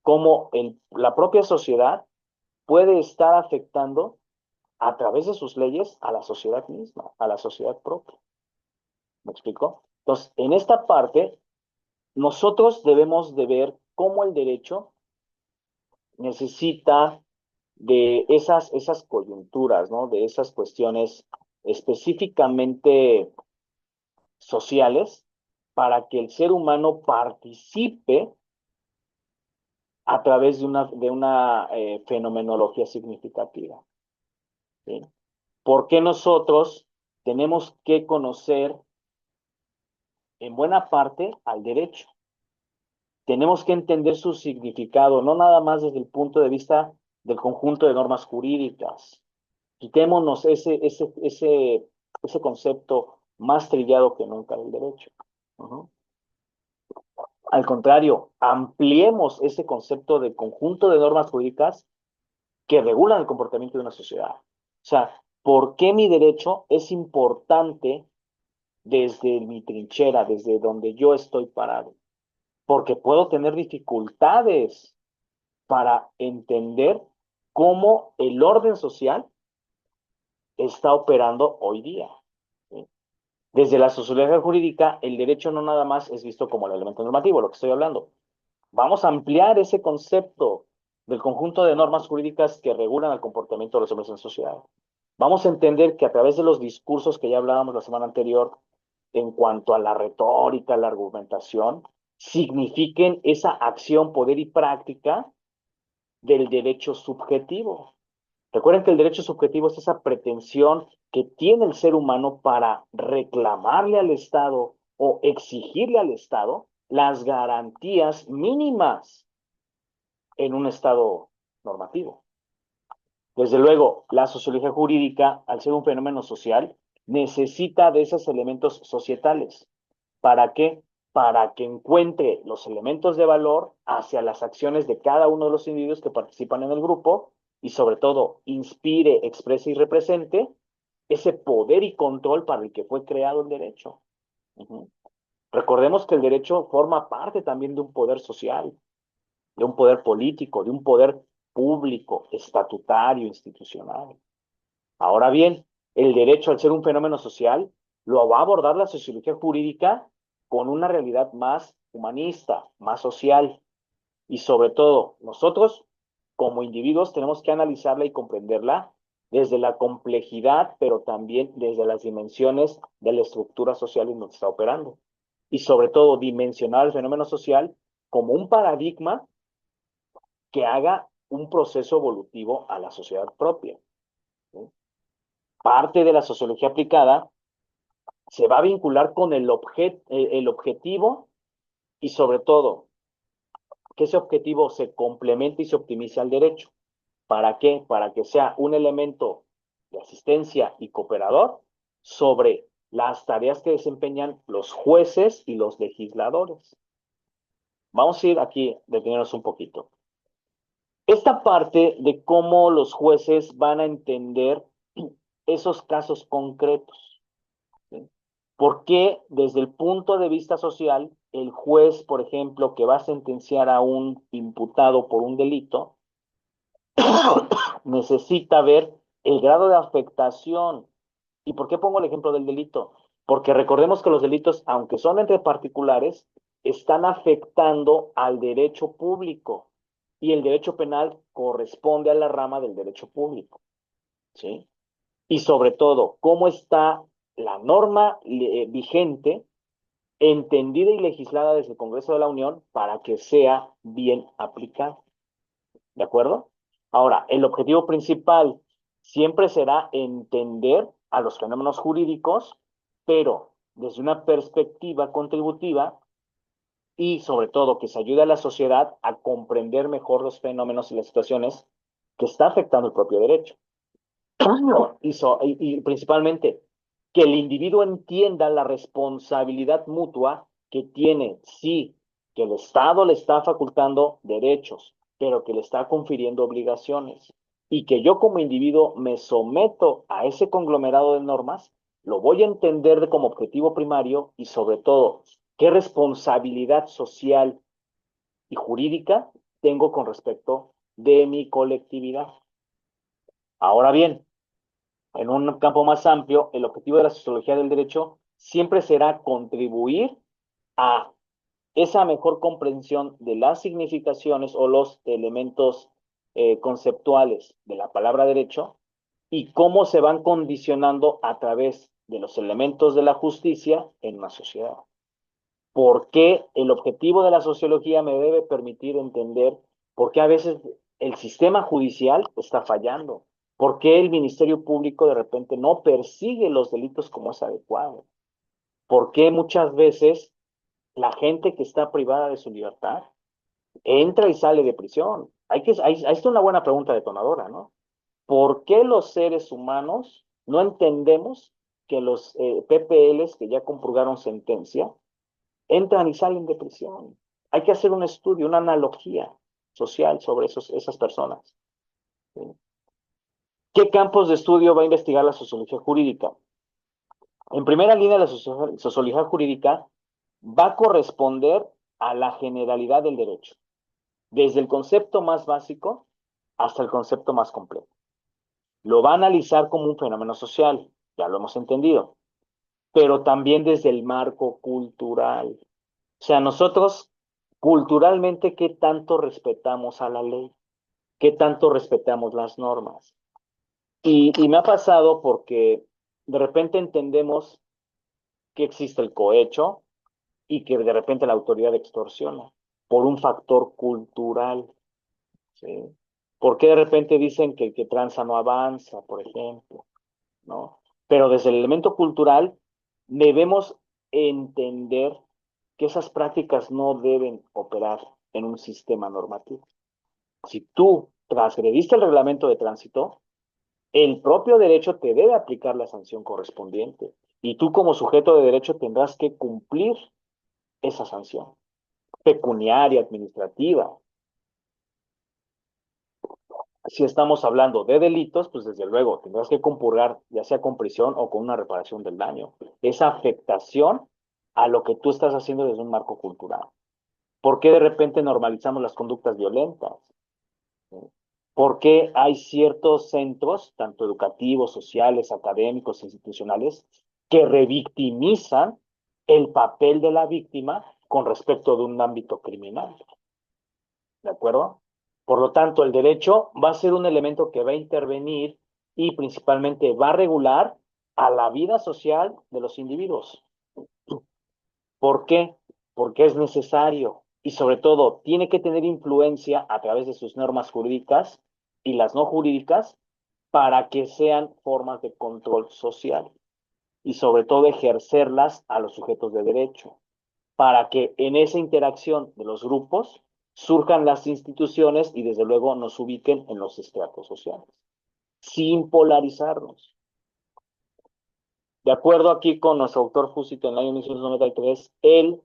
Cómo la propia sociedad puede estar afectando a través de sus leyes a la sociedad misma, a la sociedad propia. ¿Me explico? Entonces, en esta parte, nosotros debemos de ver cómo el derecho necesita de esas coyunturas, ¿no? De esas cuestiones específicamente sociales para que el ser humano participe a través de una fenomenología significativa. ¿Sí? ¿Por qué nosotros tenemos que conocer en buena parte al derecho? Tenemos que entender su significado, no nada más desde el punto de vista del conjunto de normas jurídicas. Quitémonos ese concepto más trillado que nunca del derecho. Uh-huh. Al contrario, ampliemos ese concepto de conjunto de normas jurídicas que regulan el comportamiento de una sociedad. O sea, ¿por qué mi derecho es importante desde mi trinchera, desde donde yo estoy parado? Porque puedo tener dificultades para entender cómo el orden social está operando hoy día. ¿Sí? Desde la sociología jurídica, el derecho no nada más es visto como el elemento normativo, lo que estoy hablando. Vamos a ampliar ese concepto del conjunto de normas jurídicas que regulan el comportamiento de los hombres en sociedad. Vamos a entender que a través de los discursos que ya hablábamos la semana anterior, en cuanto a la retórica, la argumentación, signifiquen esa acción, poder y práctica del derecho subjetivo. Recuerden que el derecho subjetivo es esa pretensión que tiene el ser humano para reclamarle al Estado o exigirle al Estado las garantías mínimas en un estado normativo. Desde luego, la sociología jurídica, al ser un fenómeno social, necesita de esos elementos societales. ¿Para qué? Para que encuentre los elementos de valor hacia las acciones de cada uno de los individuos que participan en el grupo y sobre todo inspire, exprese y represente ese poder y control para el que fue creado el derecho. Uh-huh. Recordemos que el derecho forma parte también de un poder social, de un poder político, de un poder público, estatutario, institucional. Ahora bien, el derecho, al ser un fenómeno social, lo va a abordar la sociología jurídica con una realidad más humanista, más social. Y sobre todo, nosotros, como individuos, tenemos que analizarla y comprenderla desde la complejidad, pero también desde las dimensiones de la estructura social en donde está operando. Y sobre todo, dimensionar el fenómeno social como un paradigma que haga un proceso evolutivo a la sociedad propia. ¿Sí? Parte de la sociología aplicada se va a vincular con el objetivo y sobre todo que ese objetivo se complemente y se optimice al derecho. ¿Para qué? Para que sea un elemento de asistencia y cooperador sobre las tareas que desempeñan los jueces y los legisladores. Vamos a ir aquí, detenernos un poquito. Esta parte de cómo los jueces van a entender esos casos concretos. ¿Sí? ¿Por qué desde el punto de vista social el juez, por ejemplo, que va a sentenciar a un imputado por un delito, necesita ver el grado de afectación? ¿Y por qué pongo el ejemplo del delito? Porque recordemos que los delitos, aunque son entre particulares, están afectando al derecho público y el derecho penal corresponde a la rama del derecho público, ¿sí? Y sobre todo, cómo está la norma vigente, entendida y legislada desde el Congreso de la Unión para que sea bien aplicada. ¿De acuerdo? Ahora, el objetivo principal siempre será entender a los fenómenos jurídicos, pero desde una perspectiva contributiva y sobre todo que se ayude a la sociedad a comprender mejor los fenómenos y las situaciones que está afectando el propio derecho. Y principalmente que el individuo entienda la responsabilidad mutua que tiene, sí, que el Estado le está facultando derechos, pero que le está confiriendo obligaciones, y que yo como individuo me someto a ese conglomerado de normas, lo voy a entender como objetivo primario y sobre todo, qué responsabilidad social y jurídica tengo con respecto de mi colectividad. Ahora bien, en un campo más amplio, el objetivo de la sociología del derecho siempre será contribuir a esa mejor comprensión de las significaciones o los elementos conceptuales de la palabra derecho y cómo se van condicionando a través de los elementos de la justicia en una sociedad. ¿Por qué el objetivo de la sociología me debe permitir entender por qué a veces el sistema judicial está fallando? ¿Por qué el Ministerio Público de repente no persigue los delitos como es adecuado? ¿Por qué muchas veces la gente que está privada de su libertad entra y sale de prisión? Ahí está una buena pregunta detonadora, ¿no? ¿Por qué los seres humanos no entendemos que los PPLs que ya compurgaron sentencia entran y salen de prisión? Hay que hacer un estudio, una analogía social sobre esas personas. ¿Sí? ¿Qué campos de estudio va a investigar la sociología jurídica? En primera línea, la sociología jurídica va a corresponder a la generalidad del derecho, desde el concepto más básico hasta el concepto más complejo. Lo va a analizar como un fenómeno social, ya lo hemos entendido, pero también desde el marco cultural. O sea, nosotros culturalmente, ¿qué tanto respetamos a la ley? ¿Qué tanto respetamos las normas? Y me ha pasado porque de repente entendemos que existe el cohecho y que de repente la autoridad extorsiona por un factor cultural, ¿sí? ¿Por qué de repente dicen que el que tranza no avanza, por ejemplo? ¿No? Pero desde el elemento cultural debemos entender que esas prácticas no deben operar en un sistema normativo. Si tú transgrediste el reglamento de tránsito, el propio derecho te debe aplicar la sanción correspondiente y tú como sujeto de derecho tendrás que cumplir esa sanción pecuniaria, administrativa. Si estamos hablando de delitos, pues desde luego tendrás que compurgar ya sea con prisión o con una reparación del daño. Esa afectación a lo que tú estás haciendo desde un marco cultural. ¿Por qué de repente normalizamos las conductas violentas? ¿Por qué hay ciertos centros, tanto educativos, sociales, académicos, institucionales, que revictimizan el papel de la víctima con respecto de un ámbito criminal? ¿De acuerdo? Por lo tanto, el derecho va a ser un elemento que va a intervenir y principalmente va a regular a la vida social de los individuos. ¿Por qué? Porque es necesario y sobre todo tiene que tener influencia a través de sus normas jurídicas y las no jurídicas para que sean formas de control social y sobre todo ejercerlas a los sujetos de derecho, para que en esa interacción de los grupos surjan las instituciones y desde luego nos ubiquen en los estratos sociales, sin polarizarnos. De acuerdo aquí con nuestro autor Fusito en el año 1993, él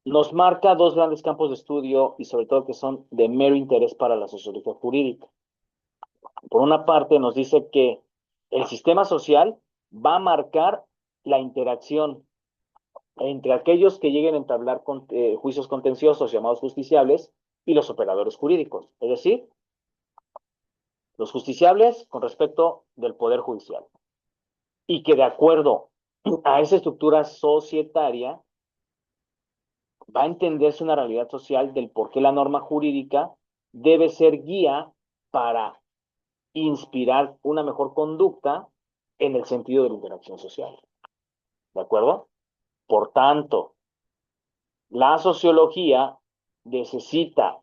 nos marca dos grandes campos de estudio y sobre todo que son de mero interés para la sociología jurídica. Por una parte nos dice que el sistema social va a marcar la interacción entre aquellos que lleguen a entablar juicios contenciosos llamados justiciables y los operadores jurídicos, es decir, los justiciables con respecto del Poder Judicial. Y que de acuerdo a esa estructura societaria va a entenderse una realidad social del por qué la norma jurídica debe ser guía para inspirar una mejor conducta en el sentido de la interacción social. ¿De acuerdo? Por tanto, la sociología necesita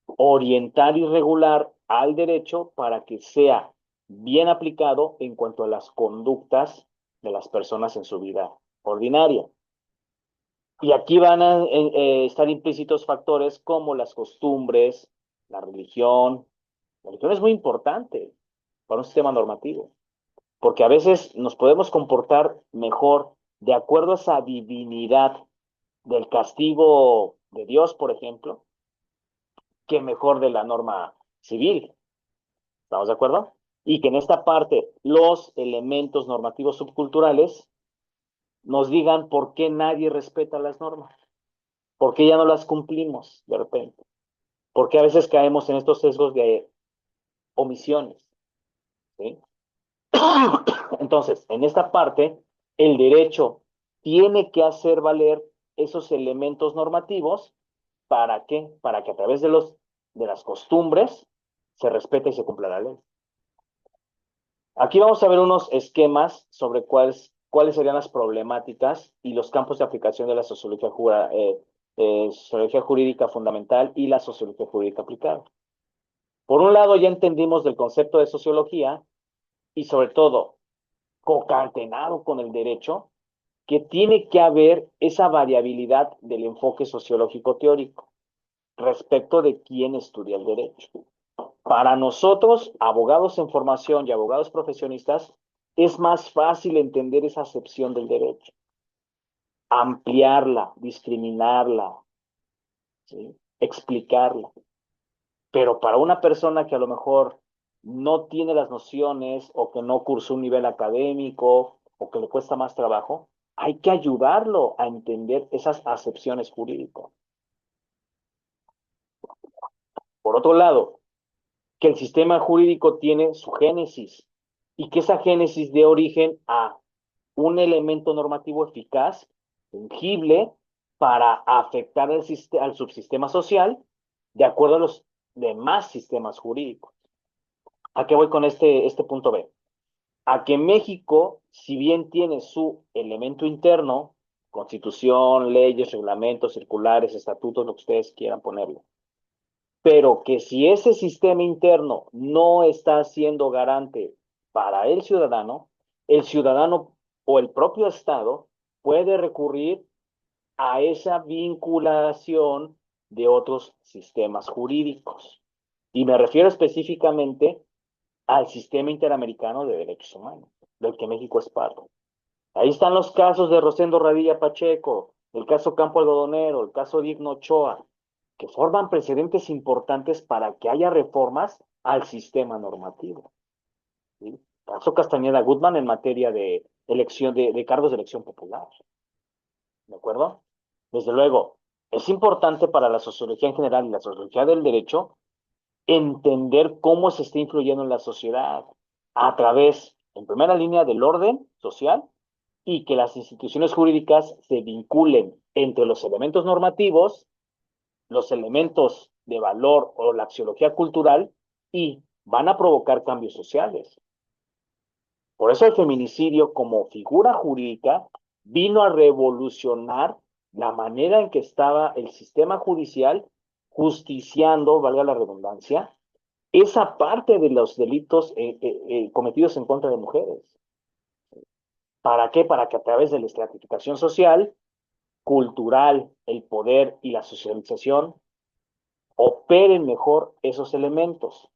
orientar y regular al derecho para que sea bien aplicado en cuanto a las conductas de las personas en su vida ordinaria. Y aquí van a estar implícitos factores como las costumbres, la religión. La religión es muy importante para un sistema normativo, porque a veces nos podemos comportar mejor de acuerdo a esa divinidad del castigo de Dios, por ejemplo, que mejor de la norma civil. ¿Estamos de acuerdo? Y que en esta parte los elementos normativos subculturales nos digan por qué nadie respeta las normas, por qué ya no las cumplimos de repente, por qué a veces caemos en estos sesgos de omisiones. ¿Sí? Entonces, en esta parte, el derecho tiene que hacer valer esos elementos normativos. ¿Para qué? Para que a través de las costumbres se respete y se cumpla la ley. Aquí vamos a ver unos esquemas sobre cuáles serían las problemáticas y los campos de aplicación de la sociología jurídica fundamental y la sociología jurídica aplicada. Por un lado, ya entendimos del concepto de sociología y sobre todo, concatenado con el derecho, que tiene que haber esa variabilidad del enfoque sociológico teórico respecto de quién estudia el derecho. Para nosotros, abogados en formación y abogados profesionistas, es más fácil entender esa acepción del derecho, ampliarla, discriminarla, ¿sí? Explicarla. Pero para una persona que a lo mejor no tiene las nociones o que no cursó un nivel académico o que le cuesta más trabajo, hay que ayudarlo a entender esas acepciones jurídicas. Por otro lado, que el sistema jurídico tiene su génesis y que esa génesis dé origen a un elemento normativo eficaz, fungible, para afectar al subsistema social de acuerdo a los demás sistemas jurídicos. ¿A qué voy con este punto B? A que México, si bien tiene su elemento interno, constitución, leyes, reglamentos, circulares, estatutos, lo que ustedes quieran ponerle, pero que si ese sistema interno no está siendo garante para el ciudadano o el propio Estado puede recurrir a esa vinculación de otros sistemas jurídicos. Y me refiero específicamente al sistema interamericano de derechos humanos, del que México es parte. Ahí están los casos de Rosendo Radilla Pacheco, el caso Campo Algodonero, el caso Digno Ochoa, que forman precedentes importantes para que haya reformas al sistema normativo. ¿Sí? Caso Castañeda Gutman en materia de elección de cargos de elección popular. ¿De acuerdo? Desde luego, es importante para la sociología en general y la sociología del derecho entender cómo se está influyendo en la sociedad a través, en primera línea, del orden social y que las instituciones jurídicas se vinculen entre los elementos normativos, los elementos de valor o la axiología cultural y van a provocar cambios sociales. Por eso el feminicidio como figura jurídica vino a revolucionar la manera en que estaba el sistema judicial justiciando, valga la redundancia, esa parte de los delitos cometidos en contra de mujeres. ¿Para qué? Para que a través de la estratificación social, cultural, el poder y la socialización operen mejor esos elementos.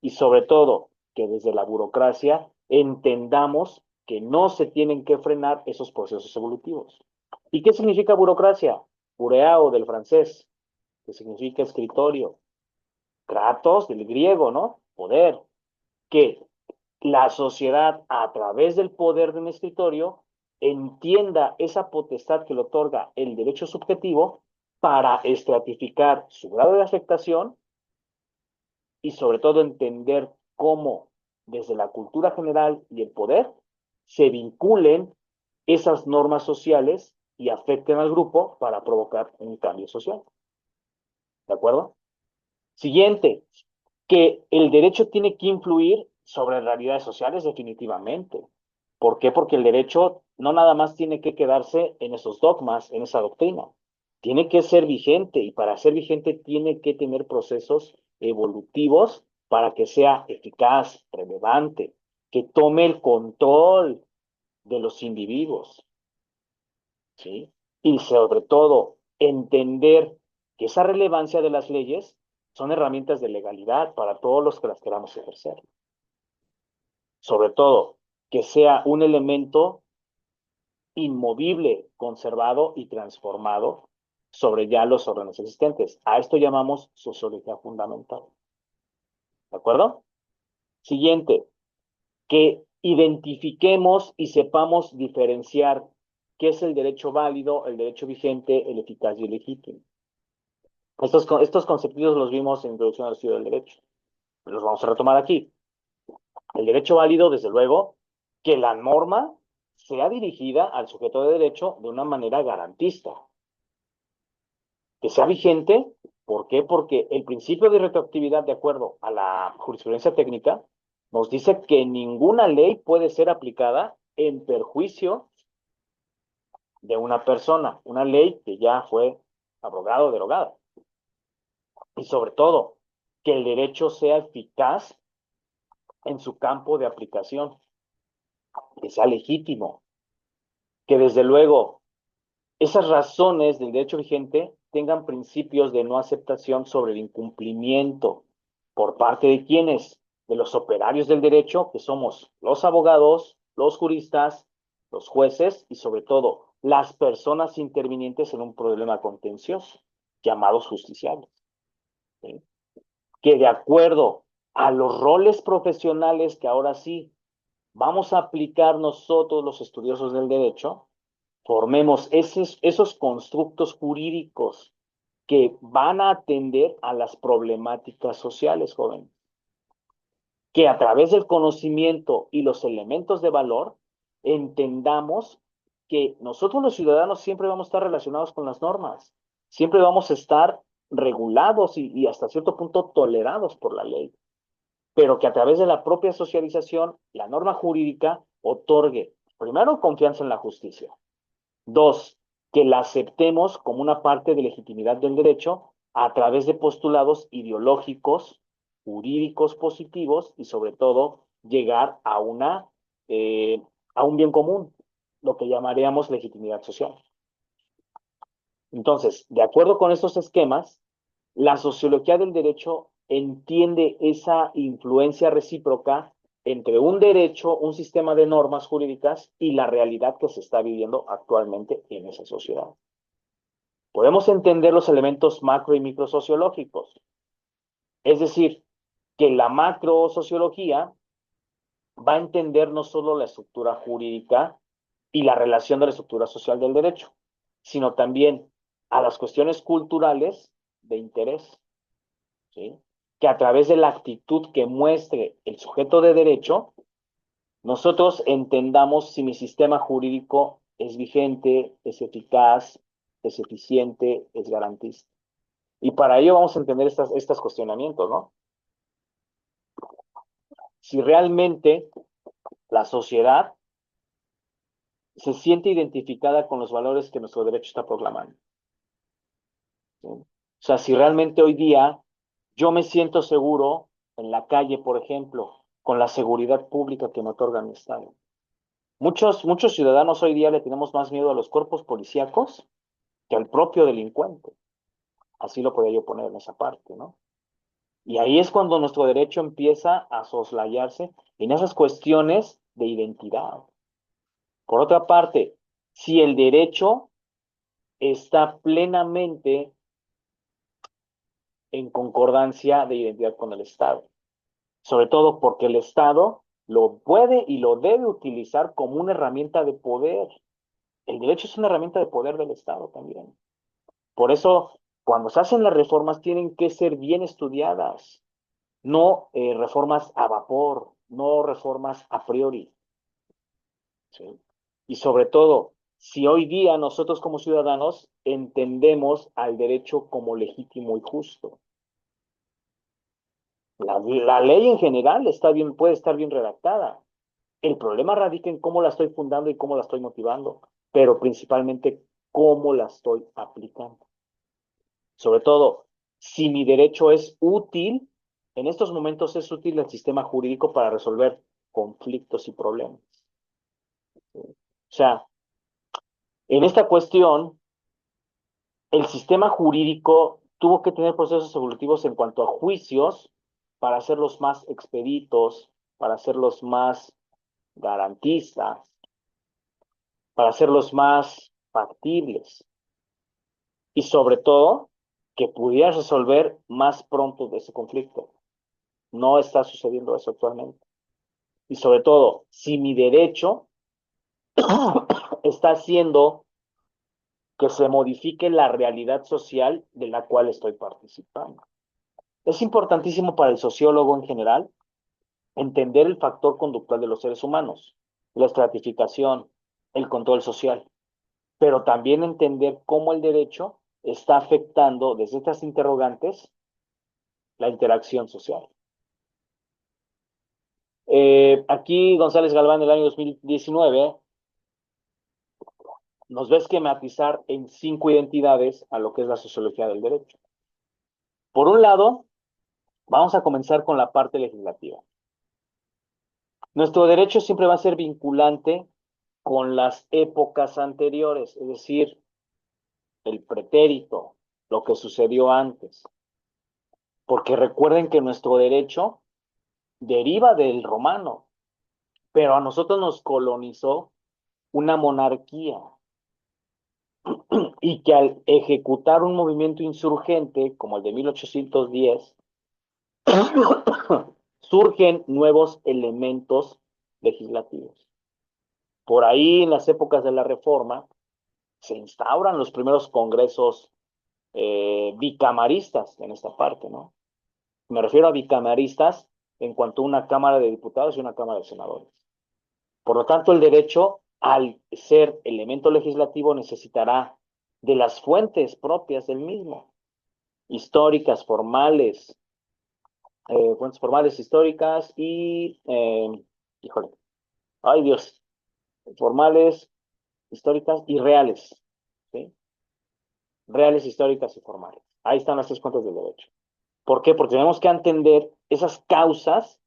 Y sobre todo, que desde la burocracia entendamos que no se tienen que frenar esos procesos evolutivos. ¿Y qué significa burocracia? Bureao del francés, que significa escritorio. Kratos del griego, ¿no? Poder. Que la sociedad, a través del poder de un escritorio, entienda esa potestad que le otorga el derecho subjetivo para estratificar su grado de afectación y sobre todo entender cómo desde la cultura general y el poder se vinculen esas normas sociales y afecten al grupo para provocar un cambio social. ¿De acuerdo? Siguiente, que el derecho tiene que influir sobre realidades sociales definitivamente. ¿Por qué? Porque el derecho no nada más tiene que quedarse en esos dogmas, en esa doctrina. Tiene que ser vigente y para ser vigente tiene que tener procesos evolutivos para que sea eficaz, relevante, que tome el control de los individuos, ¿sí? Y sobre todo, entender que esa relevancia de las leyes son herramientas de legalidad para todos los que las queramos ejercer. Sobre todo, que sea un elemento inmovible, conservado y transformado sobre ya los órdenes existentes. A esto llamamos sociología fundamental. ¿De acuerdo? Siguiente, que identifiquemos y sepamos diferenciar qué es el derecho válido, el derecho vigente, el eficaz y el legítimo. Estos conceptos los vimos en Introducción al Estudio del Derecho. Los vamos a retomar aquí. El derecho válido, desde luego, que la norma sea dirigida al sujeto de derecho de una manera garantista. Que sea vigente, ¿por qué? Porque el principio de retroactividad, de acuerdo a la jurisprudencia técnica, nos dice que ninguna ley puede ser aplicada en perjuicio de una persona, una ley que ya fue abrogada o derogada. Y sobre todo, que el derecho sea eficaz en su campo de aplicación, que sea legítimo, que desde luego esas razones del derecho vigente tengan principios de no aceptación sobre el incumplimiento por parte de quienes, de los operarios del derecho, que somos los abogados, los juristas, los jueces y sobre todo las personas intervinientes en un problema contencioso, llamados justiciables. ¿Sí? Que de acuerdo a los roles profesionales que ahora sí vamos a aplicar nosotros los estudiosos del derecho, formemos esos constructos jurídicos que van a atender a las problemáticas sociales, jóvenes. Que a través del conocimiento y los elementos de valor entendamos que nosotros los ciudadanos siempre vamos a estar relacionados con las normas, siempre vamos a estar regulados y hasta cierto punto tolerados por la ley, pero que a través de la propia socialización, la norma jurídica otorgue, primero, confianza en la justicia. Dos, que la aceptemos como una parte de legitimidad del derecho a través de postulados ideológicos, jurídicos positivos y sobre todo llegar a un bien común, lo que llamaríamos legitimidad social. Entonces, de acuerdo con estos esquemas, la sociología del derecho entiende esa influencia recíproca entre un derecho, un sistema de normas jurídicas y la realidad que se está viviendo actualmente en esa sociedad. Podemos entender los elementos macro y microsociológicos, es decir, que la macrosociología va a entender no solo la estructura jurídica y la relación de la estructura social del derecho, sino también a las cuestiones culturales de interés, ¿sí? Que a través de la actitud que muestre el sujeto de derecho, nosotros entendamos si mi sistema jurídico es vigente, es eficaz, es eficiente, es garantista. Y para ello vamos a entender estos cuestionamientos, ¿no? Si realmente la sociedad se siente identificada con los valores que nuestro derecho está proclamando, ¿sí? O sea, si realmente hoy día yo me siento seguro en la calle, por ejemplo, con la seguridad pública que me otorga mi Estado. Muchos ciudadanos hoy día le tenemos más miedo a los cuerpos policíacos que al propio delincuente. Así lo podría yo poner en esa parte, ¿no? Y ahí es cuando nuestro derecho empieza a soslayarse en esas cuestiones de identidad. Por otra parte, si el derecho está plenamente en concordancia de identidad con el Estado, sobre todo porque el Estado lo puede y lo debe utilizar como una herramienta de poder. El derecho es una herramienta de poder del Estado también. Por eso, cuando se hacen las reformas, tienen que ser bien estudiadas, no reformas a vapor, no reformas a priori, ¿sí? Y sobre todo, si hoy día nosotros como ciudadanos entendemos al derecho como legítimo y justo. La ley en general está bien, puede estar bien redactada. El problema radica en cómo la estoy fundando y cómo la estoy motivando, pero principalmente cómo la estoy aplicando. Sobre todo, si mi derecho es útil, en estos momentos es útil el sistema jurídico para resolver conflictos y problemas. O sea, en esta cuestión, el sistema jurídico tuvo que tener procesos evolutivos en cuanto a juicios para hacerlos más expeditos, para hacerlos más garantistas, para hacerlos más factibles y sobre todo que pudieras resolver más pronto de ese conflicto. No está sucediendo eso actualmente. Y sobre todo, si mi derecho está haciendo que se modifique la realidad social de la cual estoy participando. Es importantísimo para el sociólogo en general entender el factor conductual de los seres humanos, la estratificación, el control social, pero también entender cómo el derecho está afectando desde estas interrogantes la interacción social. Aquí González Galván, en el año 2019, nos va a esquematizar en 5 identidades a lo que es la sociología del derecho. Por un lado, vamos a comenzar con la parte legislativa. Nuestro derecho siempre va a ser vinculante con las épocas anteriores, es decir, el pretérito, lo que sucedió antes. Porque recuerden que nuestro derecho deriva del romano, pero a nosotros nos colonizó una monarquía y que al ejecutar un movimiento insurgente como el de 1810, surgen nuevos elementos legislativos. Por ahí, en las épocas de la Reforma, se instauran los primeros congresos bicamaristas en esta parte, ¿no? Me refiero a bicamaristas en cuanto a una Cámara de Diputados y una Cámara de Senadores. Por lo tanto, el derecho, al ser elemento legislativo, necesitará de las fuentes propias del mismo, históricas, fuentes formales, históricas y, híjole, ay Dios, formales, históricas y reales, ¿sí? Reales, históricas y formales. Ahí están las 3 fuentes del derecho. ¿Por qué? Porque tenemos que entender esas causas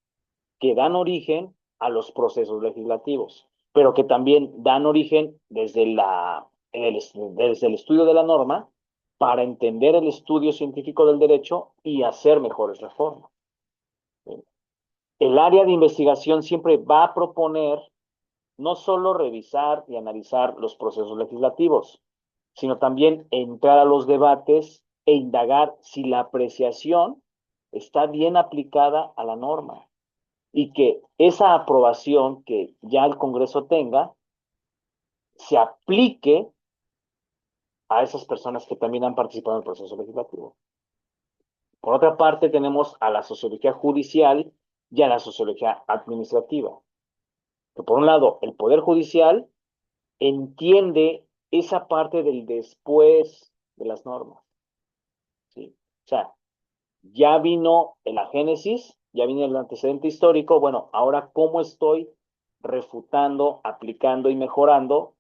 que dan origen a los procesos legislativos, pero que también dan origen desde el estudio de la norma para entender el estudio científico del derecho y hacer mejores reformas. El área de investigación siempre va a proponer no solo revisar y analizar los procesos legislativos, sino también entrar a los debates e indagar si la apreciación está bien aplicada a la norma y que esa aprobación que ya el Congreso tenga se aplique a esas personas que también han participado en el proceso legislativo. Por otra parte, tenemos a la sociología judicial y a la sociología administrativa. Que por un lado, el Poder Judicial entiende esa parte del después de las normas. ¿Sí? O sea, ya vino en la génesis, ya vino el antecedente histórico, bueno, ahora cómo estoy refutando, aplicando y mejorando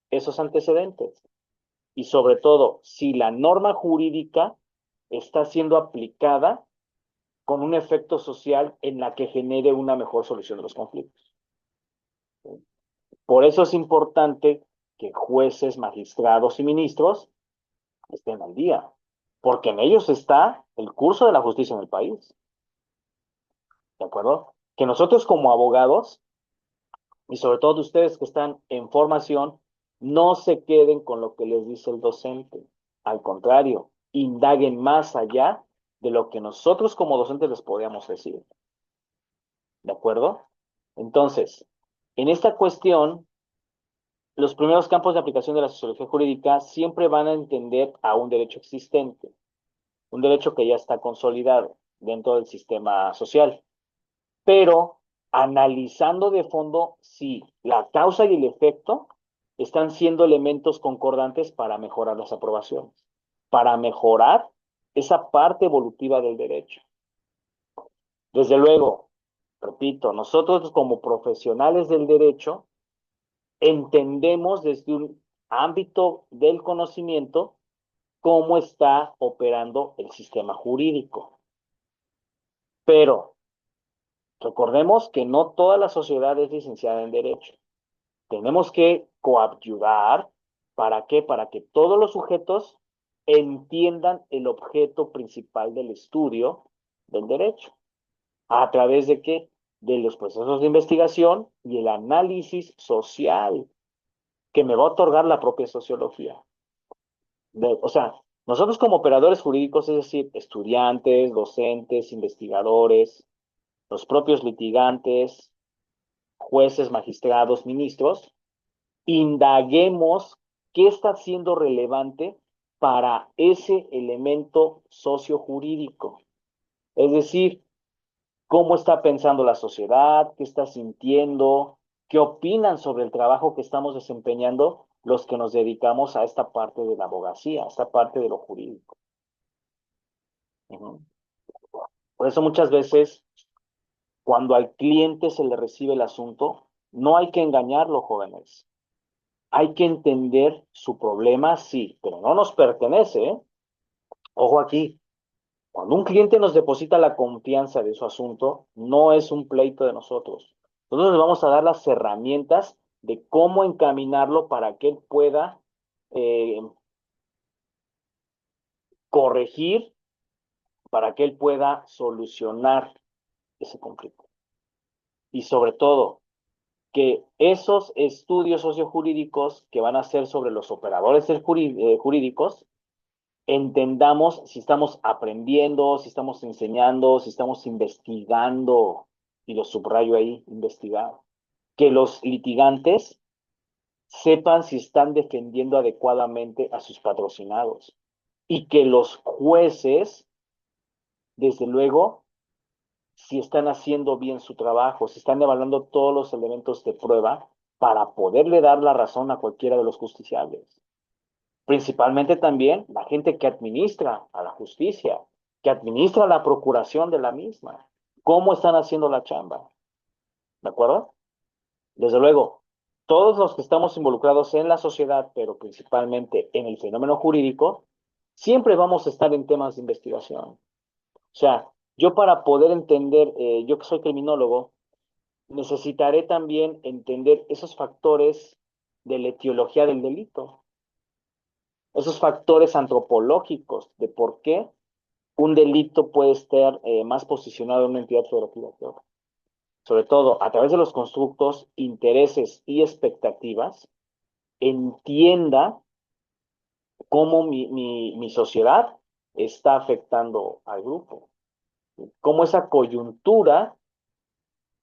esos antecedentes. Y sobre todo, si la norma jurídica está siendo aplicada con un efecto social en la que genere una mejor solución de los conflictos. ¿Sí? Por eso es importante que jueces, magistrados y ministros estén al día, porque en ellos está el curso de la justicia en el país. ¿De acuerdo? Que nosotros como abogados, y sobre todo ustedes que están en formación, no se queden con lo que les dice el docente. Al contrario, indaguen más allá de lo que nosotros como docentes les podríamos decir. ¿De acuerdo? Entonces, en esta cuestión, los primeros campos de aplicación de la sociología jurídica siempre van a entender a un derecho existente, un derecho que ya está consolidado dentro del sistema social, pero analizando de fondo si la causa y el efecto están siendo elementos concordantes para mejorar las aprobaciones, para mejorar esa parte evolutiva del derecho. Desde luego, repito, nosotros como profesionales del derecho entendemos desde un ámbito del conocimiento cómo está operando el sistema jurídico. Pero recordemos que no toda la sociedad es licenciada en Derecho. Tenemos que coadyuvar. ¿Para qué? Para que todos los sujetos entiendan el objeto principal del estudio del derecho. ¿A través de qué? De los procesos de investigación y el análisis social que me va a otorgar la propia sociología. O sea, nosotros como operadores jurídicos, es decir, estudiantes, docentes, investigadores, los propios litigantes, jueces, magistrados, ministros, indaguemos qué está siendo relevante para ese elemento sociojurídico. Es decir, cómo está pensando la sociedad, qué está sintiendo, qué opinan sobre el trabajo que estamos desempeñando los que nos dedicamos a esta parte de la abogacía, a esta parte de lo jurídico. Por eso muchas veces, cuando al cliente se le recibe el asunto, no hay que engañarlo, jóvenes. Hay que entender su problema, sí, pero no nos pertenece, ¿eh? Ojo aquí, cuando un cliente nos deposita la confianza de su asunto, no es un pleito de nosotros. Nosotros le vamos a dar las herramientas de cómo encaminarlo para que él pueda eh, corregir, para que él pueda solucionar ese conflicto. Y sobre todo, que esos estudios sociojurídicos que van a ser sobre los operadores jurídicos, entendamos si estamos aprendiendo, si estamos enseñando, si estamos investigando, y lo subrayo ahí, investigar. Que los litigantes sepan si están defendiendo adecuadamente a sus patrocinados y que los jueces, desde luego, si están haciendo bien su trabajo, si están evaluando todos los elementos de prueba para poderle dar la razón a cualquiera de los justiciables. Principalmente también la gente que administra a la justicia, que administra la procuración de la misma. ¿Cómo están haciendo la chamba? ¿De acuerdo? Desde luego, todos los que estamos involucrados en la sociedad, pero principalmente en el fenómeno jurídico, siempre vamos a estar en temas de investigación. O sea, yo para poder entender, yo que soy criminólogo, necesitaré también entender esos factores de la etiología del delito. esos factores antropológicos de por qué un delito puede estar más posicionado en una entidad federativa que otra. Sobre todo, a través de los constructos, intereses y expectativas, entienda cómo mi sociedad está afectando al grupo, cómo esa coyuntura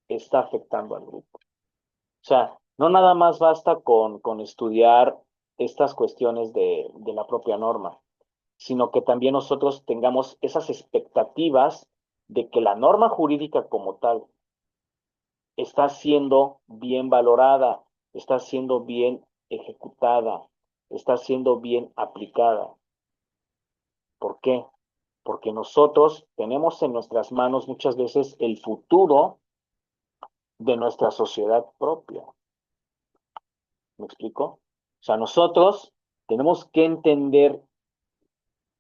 está afectando al grupo. O sea, no nada más basta con estudiar estas cuestiones de la propia norma, sino que también nosotros tengamos esas expectativas de que la norma jurídica como tal está siendo bien valorada, está siendo bien ejecutada, está siendo bien aplicada. ¿Por qué? Porque nosotros tenemos en nuestras manos muchas veces el futuro de nuestra sociedad propia. ¿Me explico? O sea, nosotros tenemos que entender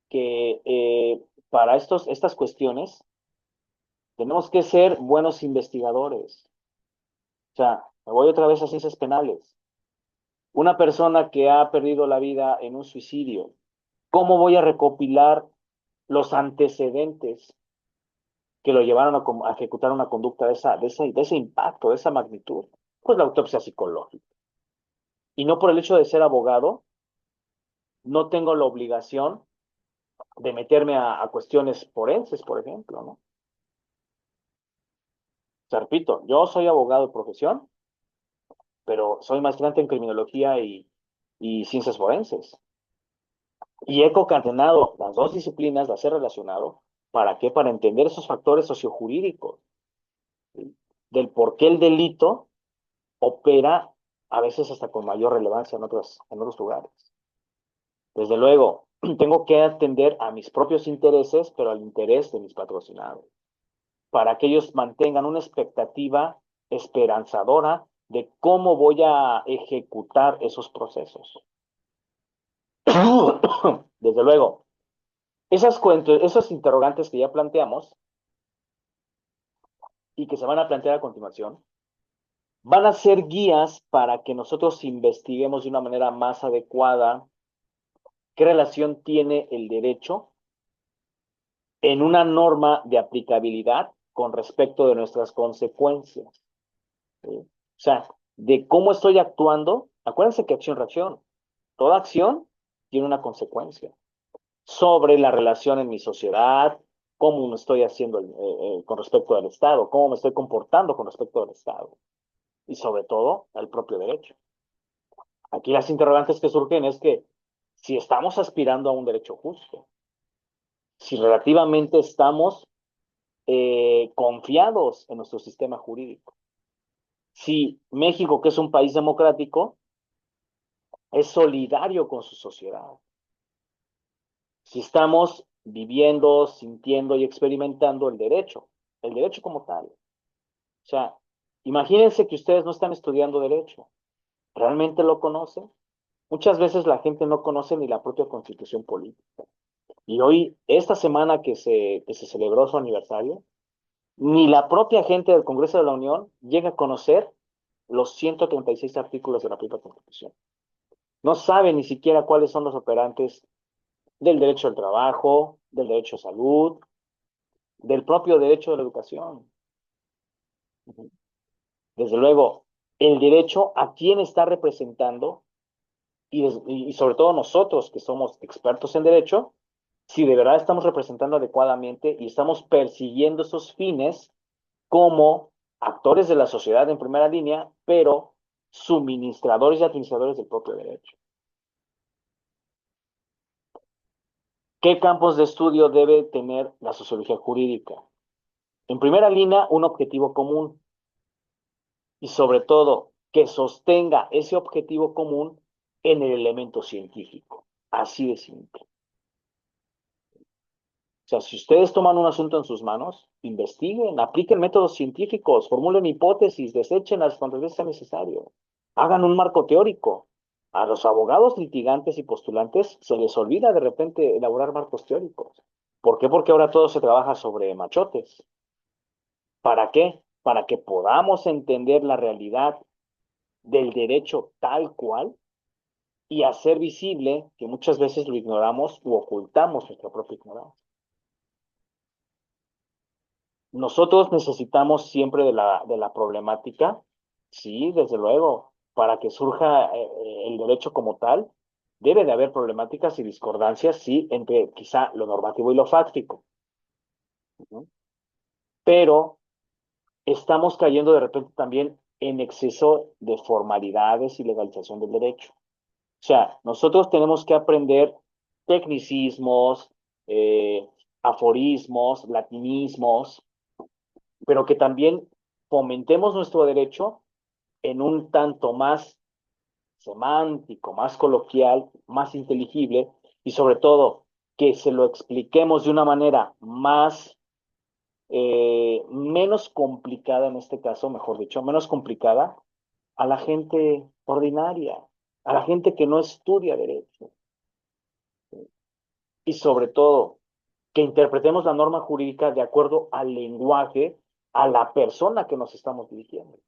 que para estas cuestiones tenemos que ser buenos investigadores. O sea, me voy otra vez a ciencias penales. Una persona que ha perdido la vida en un suicidio, ¿cómo voy a recopilar los antecedentes que lo llevaron a ejecutar una conducta de ese impacto, de esa magnitud? Pues la autopsia psicológica. Y no por el hecho de ser abogado, no tengo la obligación de meterme a cuestiones forenses, por ejemplo, ¿no? O sea, repito, yo soy abogado de profesión, pero soy maestrante en criminología y ciencias forenses. Y he concatenado las dos disciplinas, las he relacionado. ¿Para qué? Para entender esos factores sociojurídicos, ¿sí? Del por qué el delito opera a veces hasta con mayor relevancia en otros lugares. Desde luego, tengo que atender a mis propios intereses, pero al interés de mis patrocinados, para que ellos mantengan una expectativa esperanzadora de cómo voy a ejecutar esos procesos. Desde luego, esos interrogantes que ya planteamos y que se van a plantear a continuación, van a ser guías para que nosotros investiguemos de una manera más adecuada qué relación tiene el derecho en una norma de aplicabilidad con respecto de nuestras consecuencias, ¿sí? O sea, de cómo estoy actuando. Acuérdense que acción-reacción. Toda acción tiene una consecuencia sobre la relación en mi sociedad, cómo me estoy haciendo con respecto al Estado, cómo me estoy comportando con respecto al Estado y sobre todo al propio derecho. Aquí las interrogantes que surgen es que si estamos aspirando a un derecho justo, si relativamente estamos confiados en nuestro sistema jurídico, si México, que es un país democrático, es solidario con su sociedad, si estamos viviendo, sintiendo y experimentando el derecho como tal. O sea, imagínense que ustedes no están estudiando derecho, ¿realmente lo conocen? Muchas veces la gente no conoce ni la propia constitución política. Y hoy, esta semana que se celebró su aniversario, ni la propia gente del Congreso de la Unión llega a conocer los 136 artículos de la propia Constitución. No sabe ni siquiera cuáles son los operantes del derecho al trabajo, del derecho a salud, del propio derecho a la educación. Desde luego, el derecho a quién está representando y sobre todo nosotros que somos expertos en derecho, si de verdad estamos representando adecuadamente y estamos persiguiendo esos fines como actores de la sociedad en primera línea, pero suministradores y administradores del propio derecho. ¿Qué campos de estudio debe tener la sociología jurídica? En primera línea, un objetivo común y sobre todo que sostenga ese objetivo común en el elemento científico. Así de simple. O sea, si ustedes toman un asunto en sus manos, investiguen, apliquen métodos científicos, formulen hipótesis, desechen las cuantas veces sea necesario, hagan un marco teórico. A los abogados litigantes y postulantes se les olvida de repente elaborar marcos teóricos. ¿Por qué? Porque ahora todo se trabaja sobre machotes. ¿Para qué? Para que podamos entender la realidad del derecho tal cual y hacer visible que muchas veces lo ignoramos u ocultamos nuestra propia ignorancia. Nosotros necesitamos siempre de la problemática, sí, desde luego, para que surja el derecho como tal, debe de haber problemáticas y discordancias, sí, entre quizá lo normativo y lo fáctico, ¿no? Pero estamos cayendo de repente también en exceso de formalidades y legalización del derecho. O sea, nosotros tenemos que aprender tecnicismos, eh, aforismos, latinismos, pero que también fomentemos nuestro derecho en un tanto más semántico, más coloquial, más inteligible y sobre todo que se lo expliquemos de una manera más, menos complicada en este caso, mejor dicho, menos complicada a la gente ordinaria, a la gente que no estudia derecho y sobre todo que interpretemos la norma jurídica de acuerdo al lenguaje, a la persona que nos estamos dirigiendo.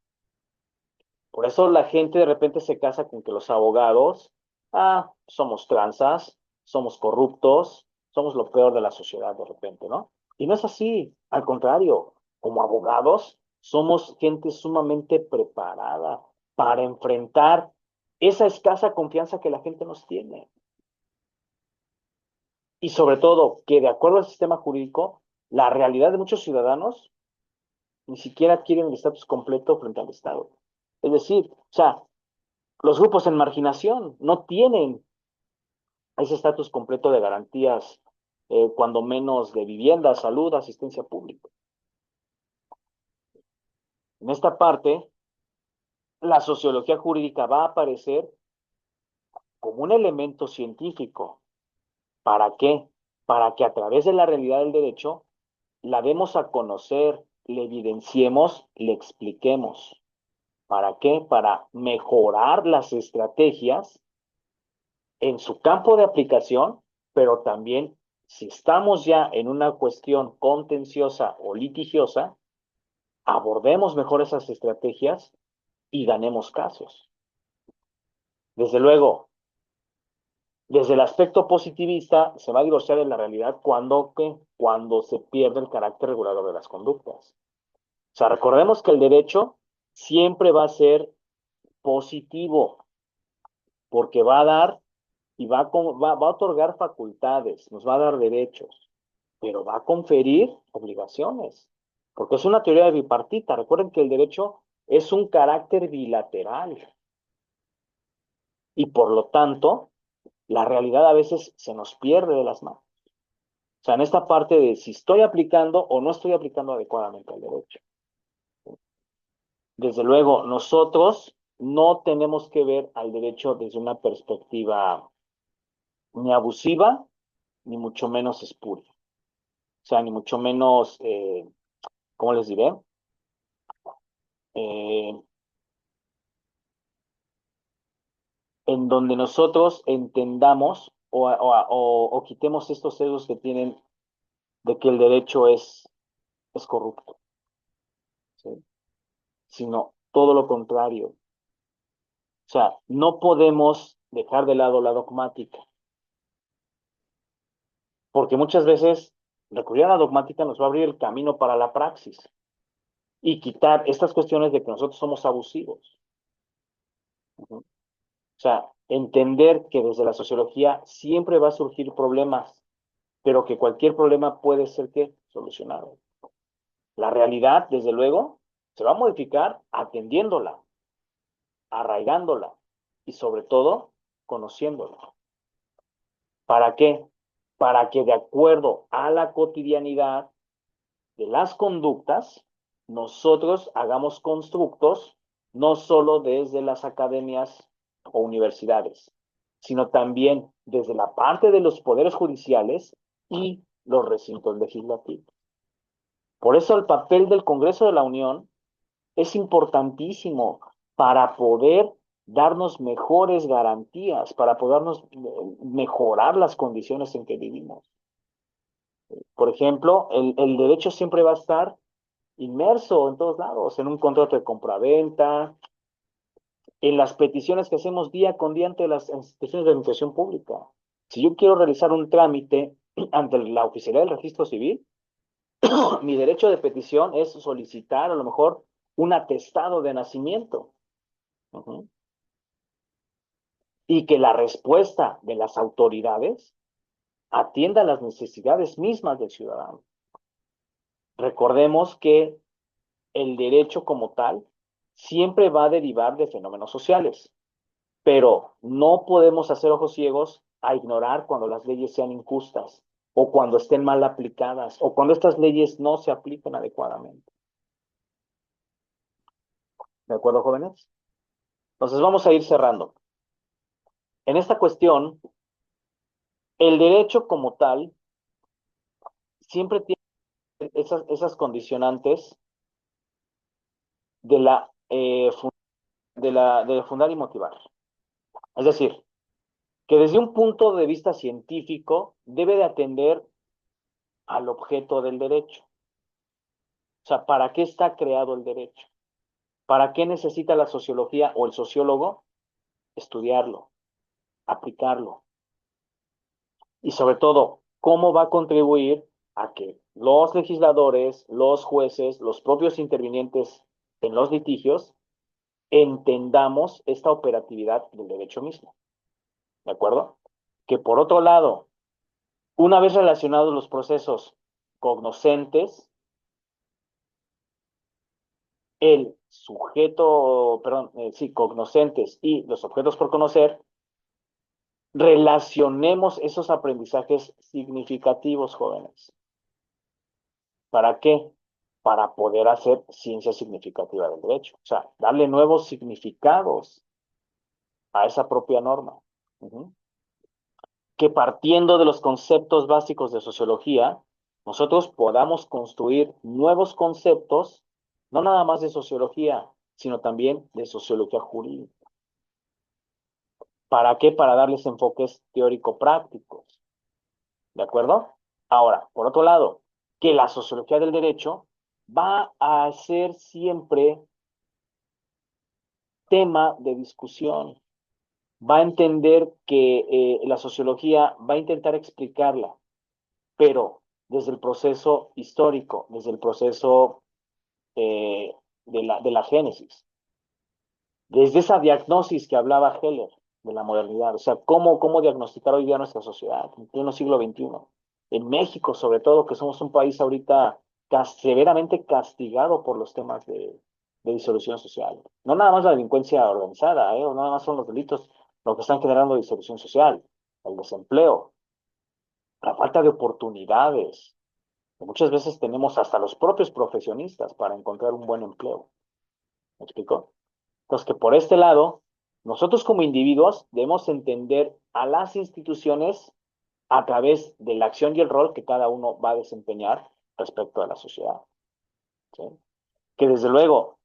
Por eso la gente de repente se casa con que los abogados, somos tranzas, somos corruptos, somos lo peor de la sociedad de repente, ¿no? Y no es así, al contrario, como abogados somos gente sumamente preparada para enfrentar esa escasa confianza que la gente nos tiene. Y sobre todo, que de acuerdo al sistema jurídico, la realidad de muchos ciudadanos ni siquiera adquieren el estatus completo frente al Estado. Es decir, o sea, los grupos en marginación no tienen ese estatus completo de garantías, cuando menos de vivienda, salud, asistencia pública. En esta parte, la sociología jurídica va a aparecer como un elemento científico. ¿Para qué? Para que a través de la realidad del derecho la demos a conocer, le evidenciemos, le expliquemos. ¿Para qué? Para mejorar las estrategias en su campo de aplicación, pero también si estamos ya en una cuestión contenciosa o litigiosa, abordemos mejor esas estrategias y ganemos casos. Desde luego, desde el aspecto positivista se va a divorciar de la realidad cuando se pierde el carácter regulador de las conductas. O sea, recordemos que el derecho siempre va a ser positivo, porque va a dar y va a otorgar facultades, nos va a dar derechos, pero va a conferir obligaciones, porque es una teoría bipartita. Recuerden que el derecho es un carácter bilateral y por lo tanto la realidad a veces se nos pierde de las manos. O sea, en esta parte de si estoy aplicando o no estoy aplicando adecuadamente el derecho. Desde luego, nosotros no tenemos que ver al derecho desde una perspectiva ni abusiva, ni mucho menos espuria. O sea, ni mucho menos, ¿cómo les diré? Eh, en donde nosotros entendamos o quitemos estos sesgos que tienen de que el derecho es corrupto, ¿sí? Sino todo lo contrario. O sea, no podemos dejar de lado la dogmática, porque muchas veces recurrir a la dogmática nos va a abrir el camino para la praxis y quitar estas cuestiones de que nosotros somos abusivos. Uh-huh. O sea, entender que desde la sociología siempre va a surgir problemas, pero que cualquier problema puede ser que solucionado. La realidad, desde luego, se va a modificar atendiéndola, arraigándola y sobre todo conociéndola. ¿Para qué? Para que de acuerdo a la cotidianidad de las conductas, nosotros hagamos constructos no solo desde las academias o universidades, sino también desde la parte de los poderes judiciales y los recintos legislativos. Por eso el papel del Congreso de la Unión es importantísimo para poder darnos mejores garantías, para podernos mejorar las condiciones en que vivimos. Por ejemplo, el derecho siempre va a estar inmerso en todos lados, en un contrato de compraventa, en las peticiones que hacemos día con día ante las instituciones de administración pública. Si yo quiero realizar un trámite ante la oficialidad del registro civil, mi derecho de petición es solicitar a lo mejor un atestado de nacimiento. Ujú. Y que la respuesta de las autoridades atienda a las necesidades mismas del ciudadano. Recordemos que el derecho como tal siempre va a derivar de fenómenos sociales, pero no podemos hacer ojos ciegos a ignorar cuando las leyes sean injustas o cuando estén mal aplicadas o cuando estas leyes no se apliquen adecuadamente. ¿De acuerdo, jóvenes? Entonces vamos a ir cerrando. En esta cuestión, el derecho como tal siempre tiene esas condicionantes de de fundar y motivar. Es decir, que desde un punto de vista científico debe de atender al objeto del derecho. O sea, ¿para qué está creado el derecho? ¿Para qué necesita la sociología o el sociólogo? Estudiarlo, aplicarlo. Y sobre todo, ¿cómo va a contribuir a que los legisladores, los jueces, los propios intervinientes en los litigios entendamos esta operatividad del derecho mismo? ¿De acuerdo? Que por otro lado, una vez relacionados los procesos cognoscentes, el sujeto, perdón, sí, cognoscentes y los objetos por conocer, relacionemos esos aprendizajes significativos, jóvenes. ¿Para qué? Para poder hacer ciencia significativa del derecho. O sea, darle nuevos significados a esa propia norma. Uh-huh. Que partiendo de los conceptos básicos de sociología, nosotros podamos construir nuevos conceptos, no nada más de sociología, sino también de sociología jurídica. ¿Para qué? Para darles enfoques teórico-prácticos. ¿De acuerdo? Ahora, por otro lado, que la sociología del derecho va a ser siempre tema de discusión. Va a entender que la sociología va a intentar explicarla, pero desde el proceso histórico, desde el proceso eh, de la génesis, desde esa diagnosis que hablaba Heller de la modernidad, o sea, cómo diagnosticar hoy día nuestra sociedad en pleno siglo XXI. En México, sobre todo, que somos un país ahorita severamente castigado por los temas de disolución social. No nada más la delincuencia organizada, o no nada más son los delitos los que están generando disolución social, el desempleo, la falta de oportunidades. Muchas veces tenemos hasta los propios profesionistas para encontrar un buen empleo. ¿Me explico? Entonces, que por este lado, nosotros como individuos debemos entender a las instituciones a través de la acción y el rol que cada uno va a desempeñar respecto a la sociedad. ¿Sí? Que desde luego,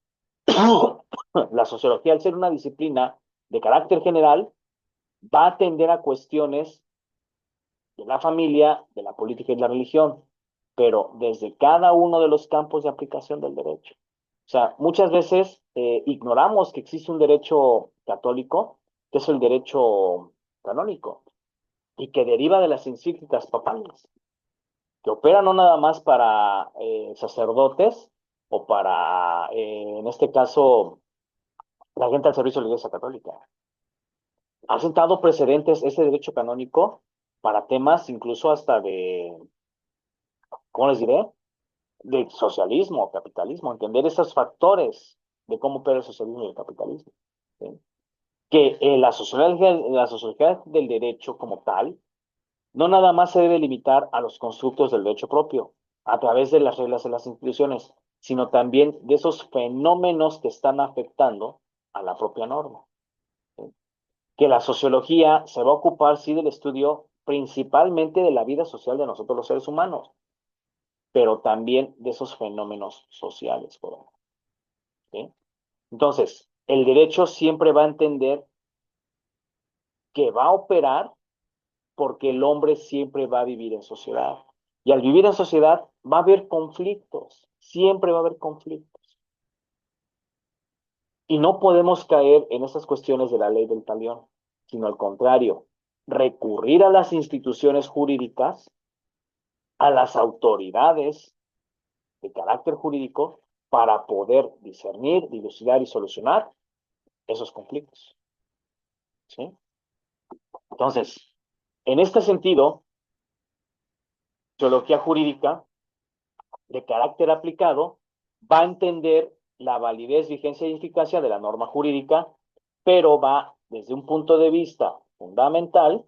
la sociología, al ser una disciplina de carácter general, va a atender a cuestiones de la familia, de la política y la religión, pero desde cada uno de los campos de aplicación del derecho. O sea, muchas veces ignoramos que existe un derecho católico, que es el derecho canónico, y que deriva de las encíclicas papales, que opera no nada más para sacerdotes o para, en este caso, la gente al servicio de la Iglesia Católica. Ha sentado precedentes ese derecho canónico para temas incluso hasta de, ¿cómo les diré? De socialismo, capitalismo, entender esos factores de cómo opera el socialismo y el capitalismo. ¿Sí? Que la sociología del derecho como tal no nada más se debe limitar a los constructos del derecho propio, a través de las reglas de las instituciones, sino también de esos fenómenos que están afectando a la propia norma. ¿Sí? Que la sociología se va a ocupar, sí, del estudio principalmente de la vida social de nosotros los seres humanos, pero también de esos fenómenos sociales, ¿sí? Entonces, el derecho siempre va a entender que va a operar porque el hombre siempre va a vivir en sociedad. Y al vivir en sociedad va a haber conflictos, siempre va a haber conflictos. Y no podemos caer en esas cuestiones de la ley del talión, sino al contrario, recurrir a las instituciones jurídicas, a las autoridades de carácter jurídico, para poder discernir, dilucidar y solucionar esos conflictos. ¿Sí? Entonces, en este sentido, teología jurídica de carácter aplicado va a entender la validez, vigencia y eficacia de la norma jurídica, pero va desde un punto de vista fundamental,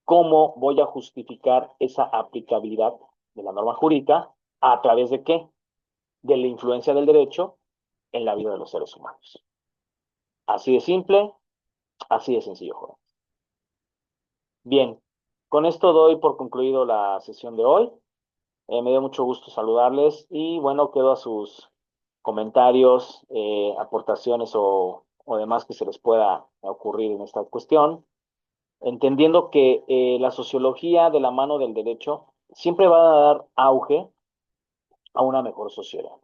cómo voy a justificar esa aplicabilidad de la norma jurídica, a través de qué, de la influencia del derecho en la vida de los seres humanos. Así de simple, así de sencillo, joven. Bien, con esto doy por concluido la sesión de hoy. Me dio mucho gusto saludarles y bueno, quedo a sus comentarios, aportaciones o demás que se les pueda ocurrir en esta cuestión, entendiendo que la sociología de la mano del derecho siempre va a dar auge a una mejor sociedad.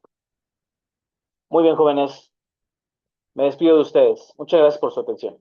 Muy bien, jóvenes, me despido de ustedes. Muchas gracias por su atención.